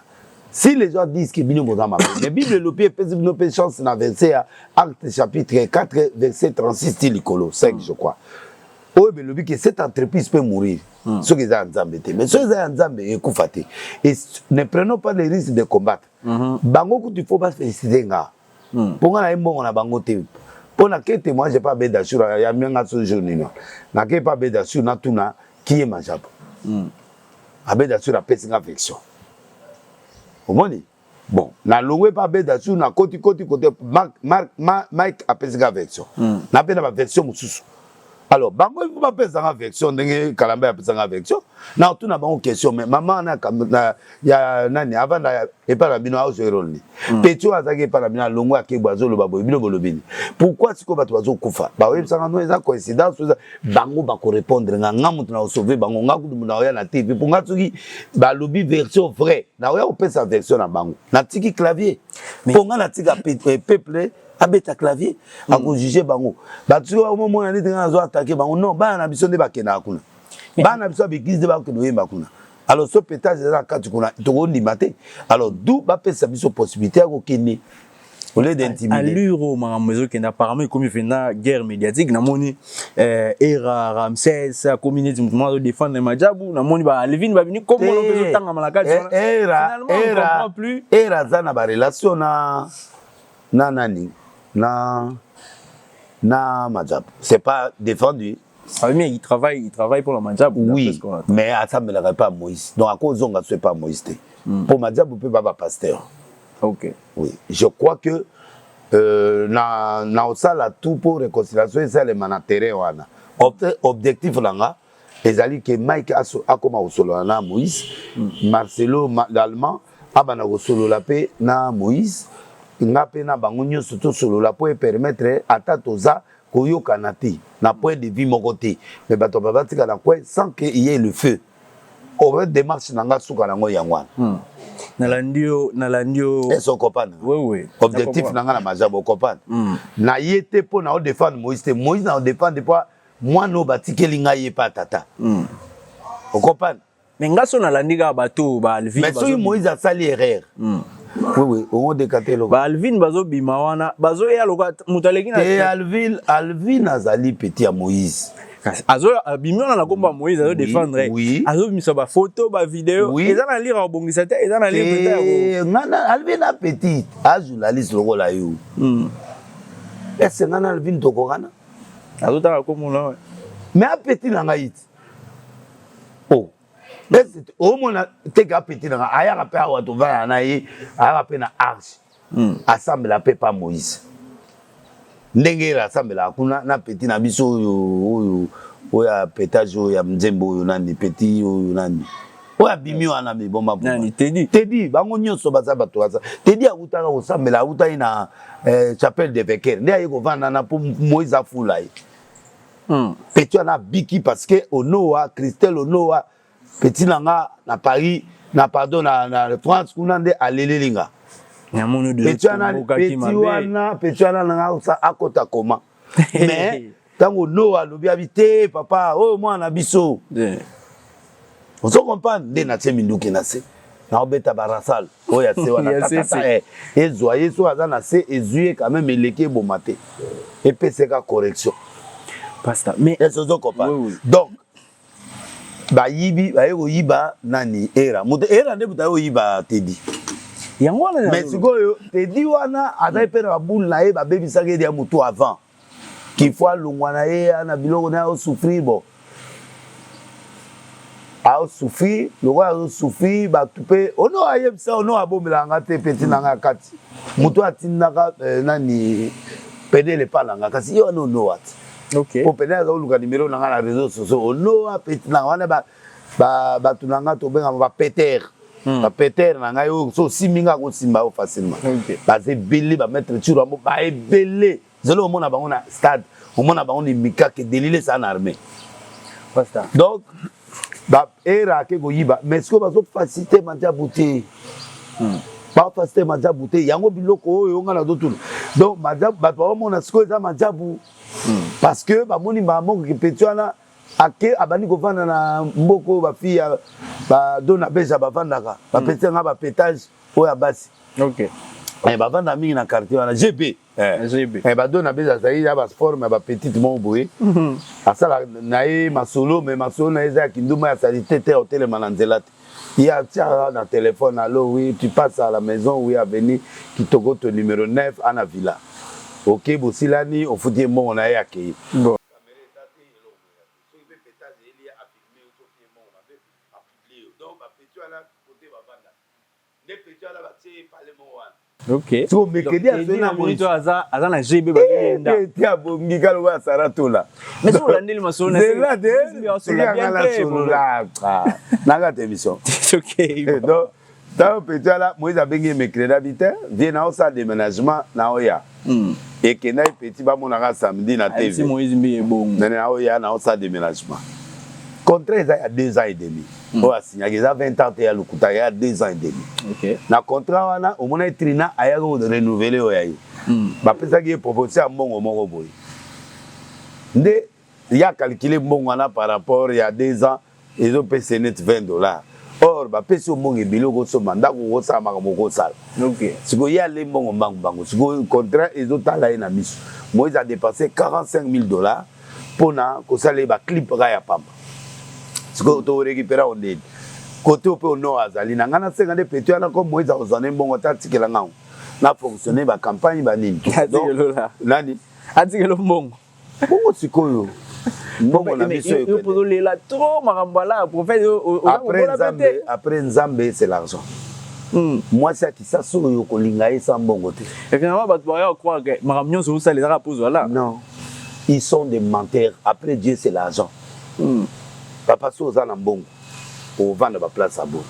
Si les gens disent que Bino Bodama, la Bible le pied pèse nos chance dans verset Actes chapitre 4 verset 36 tilicolo 5 je crois. Oh mais le but que cette entreprise peut mourir. Ceux qui ont Nzambe mais ceux qui ont Nzambe ekufate. Et ne prenons pas les risques de combattre. Bango que tu faut pas féliciter nga. Pour nga na on a bango te. Pour na que moi j'ai pas bête d'assurance ya mianga ce jour ni non. Na que pas bête d'assurance na tuna qui est mangeable. Abé d'assurance pèse une affection. Omoni bon na longwe pa beda sur na côté Mike apesika version na pe na version mususu alors bango il faut pas pesa na version ndenge kalamba ya pesa na version na tout na bango question mais maman na ya nani avant na et pas la bino a zéro ni petio azaki pa la bino longwe akebwazo lo babo bino bolobini pourquoi siko bato bazo kufa ba websanga no eza coïncidence bango ba ko répondre nga mutu na sauver bango nga kudu na ya na TV pour nga tsuki ba lobi version vrai na ya opesa version na bango na tiki clavier pour nga na tika peuple abeta clavier a ko juger bango ba tsuki au moment na ndinga zo attaquer bango non ba na biso nde ba kena kuna ba na biso bikise de ba ko yemba kuna alors ce pétage là quand tu kuna to ndima te alors d'où ba pesa biso possibilité ya ko kene au lieu d'intimider. Allure makambo qui apparemment comme fait na guerre médiatique na moni era Ramsès a communauté mutuellement défendre Madjabou na moni ba Alvin ba vini comme on peut tanga malaka era za na ba relation na nani na Madjabou, c'est pas défendu. Ça veut dire il travaille pour la Madjabou. Oui, mais ça me l'aurait pas Moïse. Donc à cause on ne pas Moïse. Pour Madjabou peut pas pasteur. OK. Oui, je crois que na ça la tout pour réconciliation c'est les manatéré wana. Objectif langa ezali que Mike a comme au solo na Moïse, Marcelo l'allemand abana au solo la paix na Moïse, ngape na bangunyo surtout solo la pour permettre atatoza koyoka nati na point de vue mon côté mais bato babatika na quoi sans qu'il y ait le feu. On va démarche nanga suka nango yangwana. Nalandio son copain. Oui. Objectif nanga na Madjabou copain. Na yete po na défendre Moïse, Moïse na défendre pas moi no batikeli ngai pa tata. On comprend. Mais ngaso nalandika bato ba Alvin. Mais soki Moïse a sali erreur. Oui, on décaté lo. Ba Alvin bazo bima wana, bazo ya loka mutaleki na. Et Alvin azali petit à Moïse. Azo bimio na komba Moïse azo défendre. Oui. Azo bimisa ba photo ba vidéo. Eza na lire obongisa te, eza na lire peut-être. Ngana Alvin a petit, a journaliste lo la yo. Est-ce ngana Alvin tokokana? Azo ta komona. Mais a petit na ngaiti. Oh. Au moins te ka petit na aya ka pe awa to va na yi, aya pe na arche. Assemble la pe pas Moïse. Ndenge rassemble la kuna na petit na biso oya pétage oya mzembo oyo nani petit oyo nani. Oya bimi wana me bomba bomba. Nani Tedi bango nyonso baza bato baza. Tedi akutaka osambela akutai na chapelle de Becker. Nde ayeko vanda na po Moïse afula yi. Petit na biki parce que onoa Christelle onoa petit nanga na Paris na pardon na France kuna nde alelelinga. Petit wana nanga sa akota koma. Mais tango noa lobi habité papa oh moi na biso. On se comprend de na tseminduki na se. Na obeta barasal. Oya se wana tata ezoye so aza na se ezuye quand même eleke bomate. Et peseka correction. Pasteur, mais est-ce que vous comprenez? Donc ba yibi ba yego yiba nani era. Muto era nde buta yiba Tedi. Yango na mais sikoyo Tedi wana azai pe na boule na ye ba bebisa ke dia muto avant. Qu'il faut longwana ye na biloko na o souffrir bon. A souffrir, le roi a souffrir ba tupe ono ayebisa ono abomela ngate petit nanga kati. Muto atinaka nani pedele pa nanga kasi yo no no what. OK. Pour pénétrer le numéro dans les réseaux sociaux. On a petit nanga ba tunanga to benga ba Peter. Ba Peter nanga yo so siminga ko simba facilement. Ba ze belé ba mettre sur amo ba belé. Zelo mona ba on a stade. On mona ba on est mika que délilé ça en armée. Basta. Donc ba era ke go yiba mais ce que ba so facilité manja bouté. Ba facilité manja bouté yango biloko oyo ngala do tuna. Donc manja ba ba mona ce que ça manja bou. Parce que ba moni ba mongo ki petuana ake abani ko vanda na mboko ba fille ba dona beja ba vandaka ba petenga ba pétage oya basi. OK. Ba vanda mingi na quartier wana GB. GB. Ba dona beja ça ya ba forme ba petite mon boy. Asala nae masolo mais masolo na eza kinduma ya salité te hôtel Mananzelate. Il y a un téléphone, allô, oui, tu passes à la maison, oui, à venir, qui te go numéro 9 à la villa. OK, Bosilani, on fout bon, on a accueilli. Bon. OK. So mercredi à faire monito azana GB ba kenda. Tia bongi kalo wa saratola. Mais so landeli masona. C'est là de Naga émission. OK. Donc dans petit là moi j'avais mercredi habité vient na sa déménagement na oya. Et que na petit ba monaka samedi na TV. Si Moïse mbi bon. Na oya na sa déménagement. Contrat il y a 2 ans et demi. On a signé il y a 20 ans il y a 2 ans et demi. OK. Na contrat wana au mona trina aya ko renouveler oyayi. Ba pesa ki proposé à mbongo moko boy. Nde il y a calculé mbongo wana par rapport il y a 2 ans ils ont payé net $20. or bapesi yo mbongo ebele okosomba ndako okosala makambo okosala sikoyo ye ale mbongo mbangu sikoyo contrat ezotala ye na miso Moïse a dépensé $45,000 mpona kosala ye baclip kaka ya pamba sikoyo torécupéra ondeni côté ope ono azali na nga na senga nde peti wana ko Moïse akozwa ne mbongo ta atikela ngango na fonctionner bacampagne banini nani atikela mbongo bongo sikoyo mbongo na biso ekolela trop makambo ala prophète après Nzambe c'est l'argent moi c'est akisa soyo kolinga ye sans mbongo te et finalement bato baya croire que makambo nyonso osala ezaka pozo ala non ils sont des menteurs après Dieu c'est l'argent papa so oza na mbongo ovanda baplace ya bongo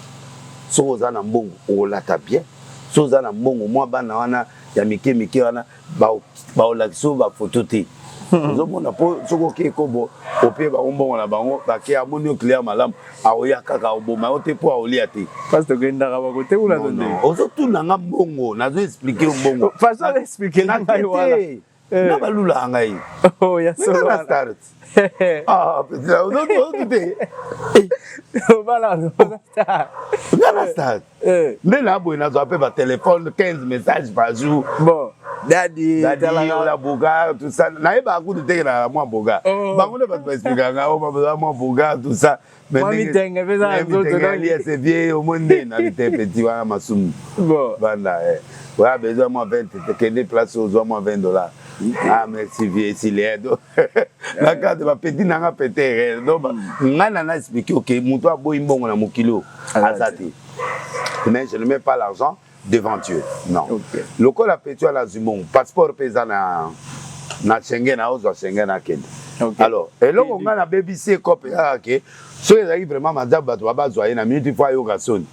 so oza na mbongo olata bien so oza na mbongo mwa bana wana ya mike wana baolakisa bafoto te ozomona mpo soki okei kobo ope baombongo na bango bake amoni yo client malamu aoya kaka oboma yo te mpo aolia te parce tokendaka bakote kuna tonde ozotunanga mbongo nazo explike yo mbongo façon expliquer na ngai wana na balula ngai ya solo na start ngana start nde naboye nazwa mpe batelefone 15 messages par jour bon dadi la boga tout ça nayebaka kutu teke na mwa boga bango nde bato baexplikaka o babeza mwa boga tout ça mitenge c'est vieux omoni nde na bite petit wana masumu banda oya besoin mwa 20 kende place ozwa mwa $20 ah merci vieux s'il est donc la carte de petit nanga pété donc ngana na expliquer OK muto aboyi mbongo na mokilo azati mais je ne mets pas l'argent devant Dieu non lokola petit ala zumong passeport pesa na Schengen na ozo Schengen na kende alors eloko ngana BBC copie OK so ezali vraiment manzabu bato babazwa ye na minute fois yoka soni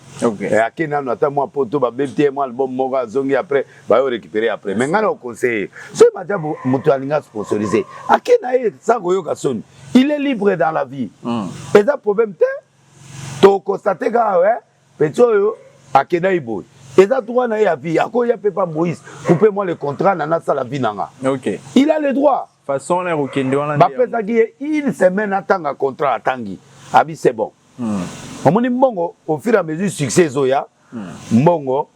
ake nano ata mwa poto babebi te mwa album moko azongi après bayo récupérer après mais ngana oconseille so manzabu moto alinga sponsorisé ake na ye sans koyoka soni il est libre dans la vie eza problème te to constater ka petit oyo ake na iboy eza droit na ye ya vie akoya pe pa Moïse couper moi le contrat nana sala vie nanga il a le droit façon na okende wana bapesaki ye une semaine atanga contrat atangi abi c'est bon omoni mbongo au fur et à mesure succès ezoya mbongo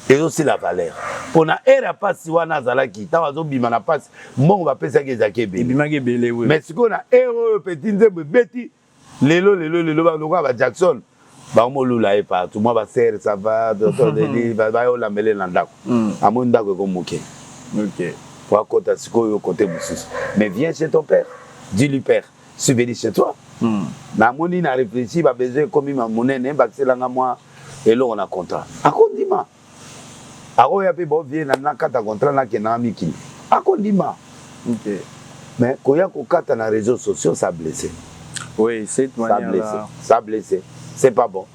ezosi la valeur pona era pasi wana azalaki ntango azobima na pasi mbongo bapesaki ezalaki ebele mais sikoyo na ere oyo peti nzembo ebeti lelo balokola bajackson baomolula ye partout mwa basere sava docteur deli bayolamele na ndako amoni ndako ekomoke po akota sikoyo kote mosusu mais viens chez ton père dis-lui père subvenir chez toi namoni na réfléchi babesoin ekomi monene bakiselanga mwa eloko na contrat akondima akoya mpe bovie na kata contrat nakendanga mikili akondima mais koya kokata na réseaux sociaux ça blessé ça blessé c'est pas bon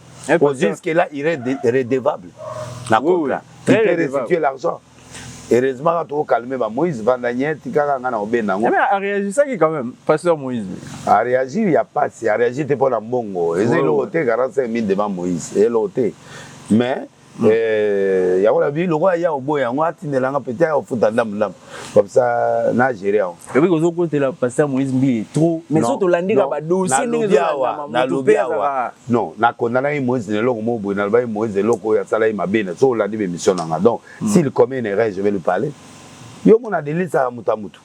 jusque là il est redevable na contrat il peut restituer l'argent heureusement quand on calme Moïse Vandanier tikaka ngana obenango mais a réagi ça qui quand même pasteur Moïse a réagi il y a pas si a réagi te pour la mbongo ezelo hotel 45,000 devant Moïse et l'hôtel mais ya wala bi loko ya oboya ngati nelanga peut-être au futa ndam comme ça na gérer et puis kozo côté la pasteur Moïse mbi trop mais surtout landika ba dossier ndenge na lobiawa non na kondana Moïse neloko mo boy na ba Moïse loko ya sala mabena so landi be mission nanga donc s'il commet une erreur je vais lui parler yo mona delisa mutamutu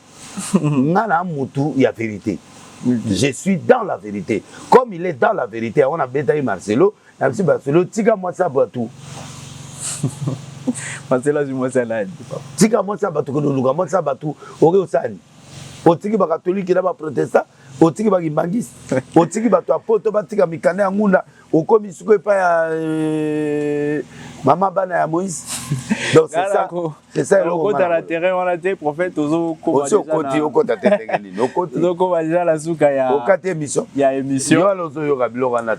ngana mutu ya vérité je suis dans la vérité comme il est dans la vérité on a betaille Marcelo na petit Marcelo tika moi ça tout Marcelo moi ça là tika moi ça batu ko luka moi ça batu ore osani otiki ba catholique na ba protestant otiki ba kimbangisi otiki batu apoto batika mikanda ya ngunda okomi siko epa ya mama bana ya Moïse donc c'est ça le côté à la terrain on a été prophète ozo ko ba déjà au côté tengeni no côté ko ba déjà la souka ya au côté émission il y a émission yo lozo yo kabilo kana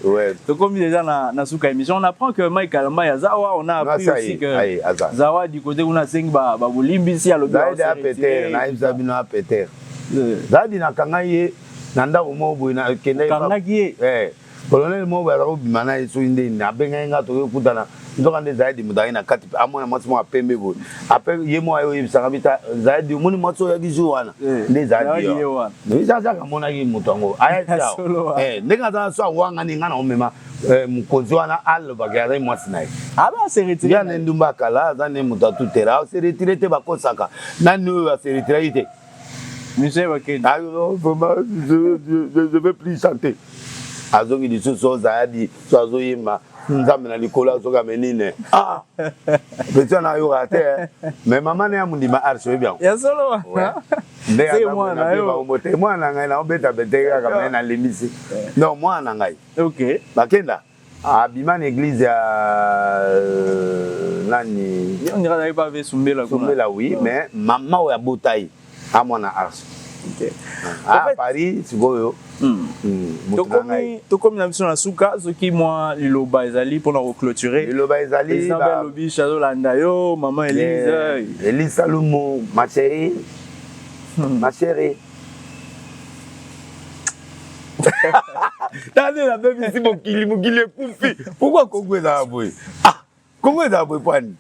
ouais donc comme déjà na souka émission on apprend que Michael Maya Zawa on a appris aussi que Zawa du côté on a 5 ba bolimbisi à l'objet à Peter na Ibsabino à Peter Zadi na kangaye nanda umobu na kende kangaye colonel mobu ala bimana iso inde na benga nga to kutana ndokande Zaidi mudai na kati amona matimo apembe bo ape yemo ayo ibisanga bita Zaidi muni matso ya gizu wana nde Zaidi yo ni sasa kamona ki mutongo aya chao ndenga za so wanga ni ngana omema mokonzi wana alobaka azali mwasi na ye. Ah bah c'est retiré. ya na ndumba kala aza nde moto atutela se retire te bakosaka nani oyo ase retire ye te. Monsieur Bakene. Ah non, vraiment, je veux plus chanter. Azongi lisusu ozayadi so azoyemba nzambe na likolo azoka menine. Ah, petit na yo raté. Mais maman na mundima arche bien. Ya solo. C'est moi na yo. Moi na ngai na obeta beteka kama na limisi. Non, moi na ngai. OK. Bakenda. Abima l'église ya nani. On ira pas avec Sumbela comme. Sumbela oui, mais maman ya botai à mon arche. OK. À Paris, c'est beau. Tokomi na biso na suka soki mwa liloba ezali mpona koclôturer. Liloba ezali ba lobi Chazolanda yo maman Elise. Elise Salumo, ma chérie. Ma chérie. Tandis la même ici mokili ekufi. Pourquoi Congo eza boye? Ah, Congo eza boye pwani.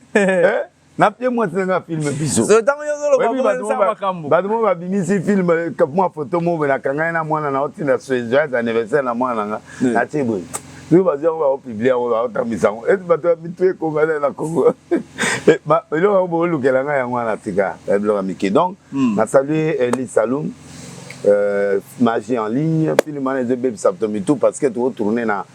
Na pie moi tanga film biso. So tango yozolo ba makambo. Ba mo ba bimisi film moi photo mo na kanga na mwana na otinda joyeux anniversaire na mwana nga. Na tiboy. Nous va dire on va publier on va tamisa. Et ba to habitué Congo na Congo. Ba lo ba lo kelanga ya mwana tika. Ba miki. Donc na saluer Elise Saloum. Magie en ligne, film les bébés ça tout parce que tu retourner na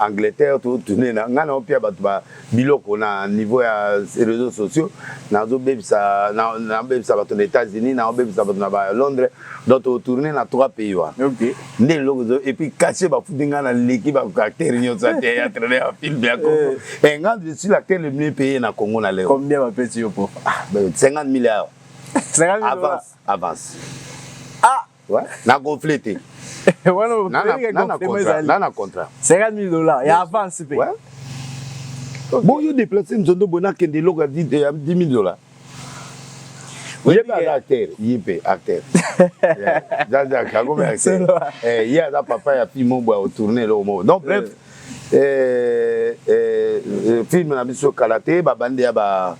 Angleterre, tu retourner na ngana opia ba biloko na niveau ya réseaux sociaux, na zo bébé ça na bébé ça aux États-Unis, na bébé ça na Londres, donc tu retourner na 3 pays wa. OK. Né logo et puis cacher ba fudinga na l'équipe ba acteur nyo ça théâtre na film bien Congo. Et ngana je suis l'acteur le mieux payé na Congo na leo. Combien va payer yo pour? 50 milliards. 50 milliards. Avance. Ah, ouais, na gonflété. Bueno, na contrat. $50,000. Il y a avance payé. Ouais. Bon, yo déplacé Nzondo Bona Kende Loga $10,000. Oui, acteur, acteur. Jaja, comme acteur. Il y a da papa ya film mo au tourner le mo. Donc bref, film na biso kalaté ba bande ya ba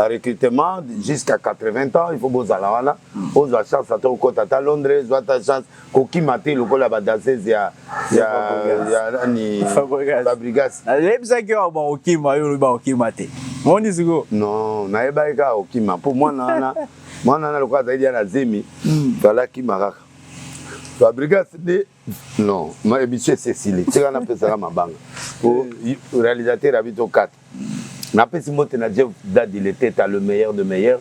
recrutement jusqu'à 80 ans, il faut que vous allez on a chance à ton côté à Londres, vous avez chance qu'aucun matin le col a dansé il y a ni Fabrigas. Les gens qui ont bon OK mayo ba OK maté. Mon dit go. Non, na eba ka OK ma pour moi na le quoi ça dit na zemi. Voilà qui maraka. Fabrigas de non, ma habitué Cécile. Tu vas na pesa ma banga. Pour réalisateur habito 4. Napesi mote na Jeff Dadi le tête le meilleur de meilleur.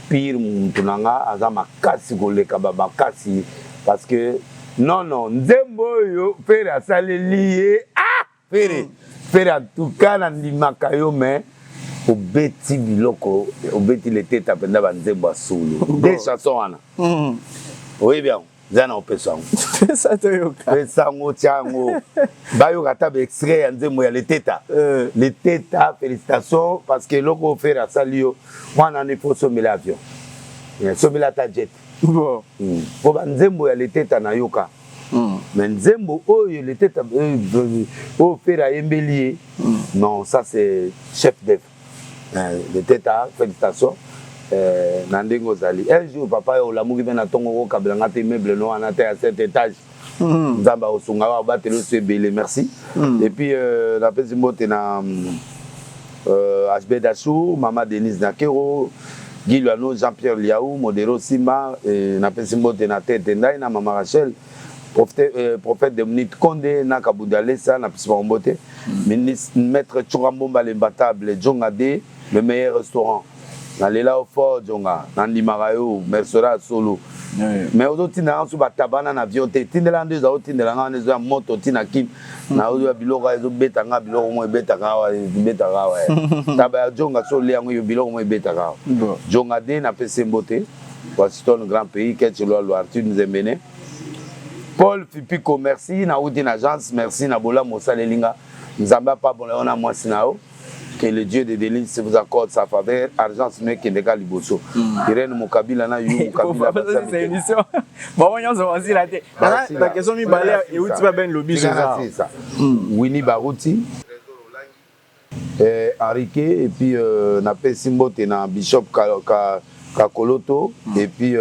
Pire muntunanga aza makasi koleka ba makasi parce que non nzembo yo pere asale lié pere en tout cas na ndimaka yo mais obeti biloko obeti le tête apenda ba nzembo solo des chansons wana. Oui bien. Zana opesang. Ça te yoka. Pesango tiango. Bayo kata be extrait ya nzembo ya leteta. Leteta félicitations parce que loko faire à salio. Moi na ne faut sommer l'avion. Sommer la jet. Bon. Pour ba nzembo ya leteta na yoka. Mais nzembo oyo leteta o faire à embellier. Non, ça c'est chef d'œuvre. Leteta félicitations. Nandengo Zali. Un jour, papa, au l'amour qui vient à ton kabelanga tes meubles noirs à 7 étages. Zamba au Sungawa, battre le CBL, merci. Et puis, la petite motte na HB Dachou, Maman Denise Nakero, Guy Luano, Jean-Pierre Liaou, Modero Sima, la petite motte na tête Ndaï, na Maman Rachel, prophète de Munit Condé, na Kaboudalesa, na petite motte, maître Churambomba l'imbattable, Djongade, le meilleur restaurant. Nalela au fort jonga nandi marayo mercera solo mais aujourd'hui na su batabana na avion te tindela ndezo au tindela ngane zo moto tina kim na ozo biloko ezo betanga biloko mo betaka wa betaka wa taba jonga so liango yo biloko mo betaka jonga de na pese mbote Washington grand pays qu'est lo Arthur nous emmené Paul Fipiko merci na Oudine agence merci na bola mosalelinga nzamba pa bon on a moi sinao. Que le Dieu de délices vous accorde sa faveur, argent ce n'est qu'un dégât liboso. Irène Moukabila na yu Moukabila. C'est émission. Bon, on y a aussi la tête. La question mi balé et où tu vas bien lobby c'est ça. Winnie Barouti, Enrique et puis na Pessimbo na Bishop Kakoloto et puis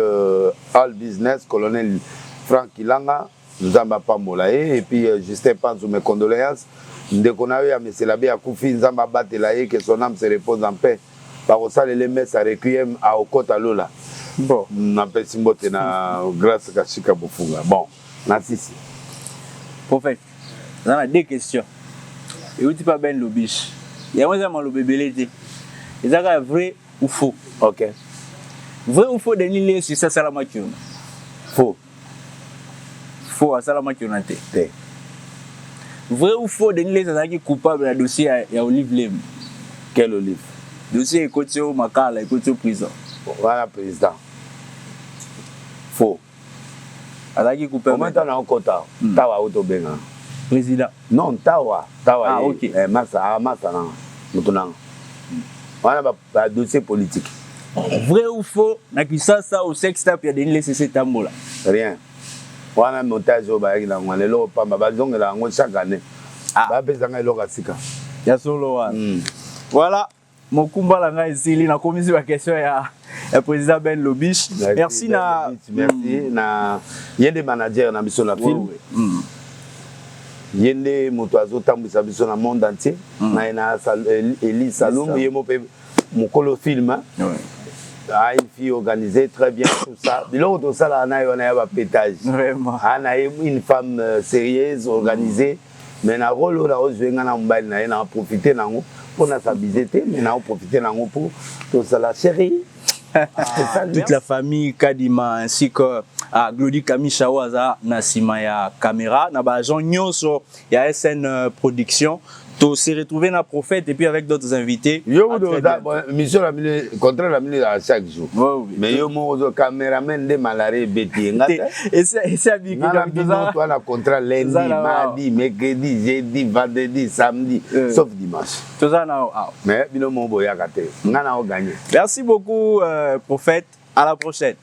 All Business colonel Frank Ilanga Nzamba Pambola et puis Justin Panzou, mes condoléances. Ndeko na yo ya Meselabe akufi Nzamba batela ye que son âme se repose en paix. Par ça les messes à requiem à Okota Lola. Bon, napesi mbote na grâce Kashika Bofunga. Bon, nasisi. prophète, on a deux questions. Et où tu pas ben le biche? Il y a moi le bébé l'été. Est-ce que vrai ou faux? OK. Vrai ou faux Denis Lé sur ça salama qui on? Faux. Faux à salama qui on a été. Té. Vrai ou faux Denis Lé ça qui coupable dans dossier à Olive Lem. Quel olive? Dossier écoute au Makala, écoute au prison. Voilà président. Faux. Azaki coupable. Comment t'en as Okota? Tawa auto benga. Président. Non, Tawa. Ah, OK. Massa na. Mutuna. Voilà ba dossier politique. Vrai ou faux na kisasa au sex tap ya Denis Lé c'est tambola. Rien. Wana montage au baïk na ngwane lo pamba bazongela ngo chaque année. Ba bezanga lo kasika. Ya solo wana. Voilà. Mokumba la nga ici na commission la question ya président Ben Lobish. Merci na merci na yende manager na biso na film. Yende moto azotambisa biso na monde entier. Na ina Eli Saloum yemo pe mokolo film. Ah, une fille organisée très bien tout ça. L'autre ça là on a un pétage. Vraiment. On a une femme sérieuse organisée. Mais na rôle là on joue na mbali na profiter nango pour na sabizete mais na profiter nango pour tout ça la chérie. Toute la famille Kadima ainsi que Glody Kamisha Waza na sima ya caméra na ba agent nyonso ya SN production to se retrouver na prophète et puis avec d'autres invités. Yo mission la milieu contrat la milieu à chaque jour. Mais yo mo cameraman de malare beti ngata. Et c'est big donc toi la contrat lundi, mardi, mercredi, jeudi, vendredi, samedi sauf dimanche. Tout ça na mais bino mo boya kate. Ngana o gagner. Merci beaucoup prophète, à la prochaine.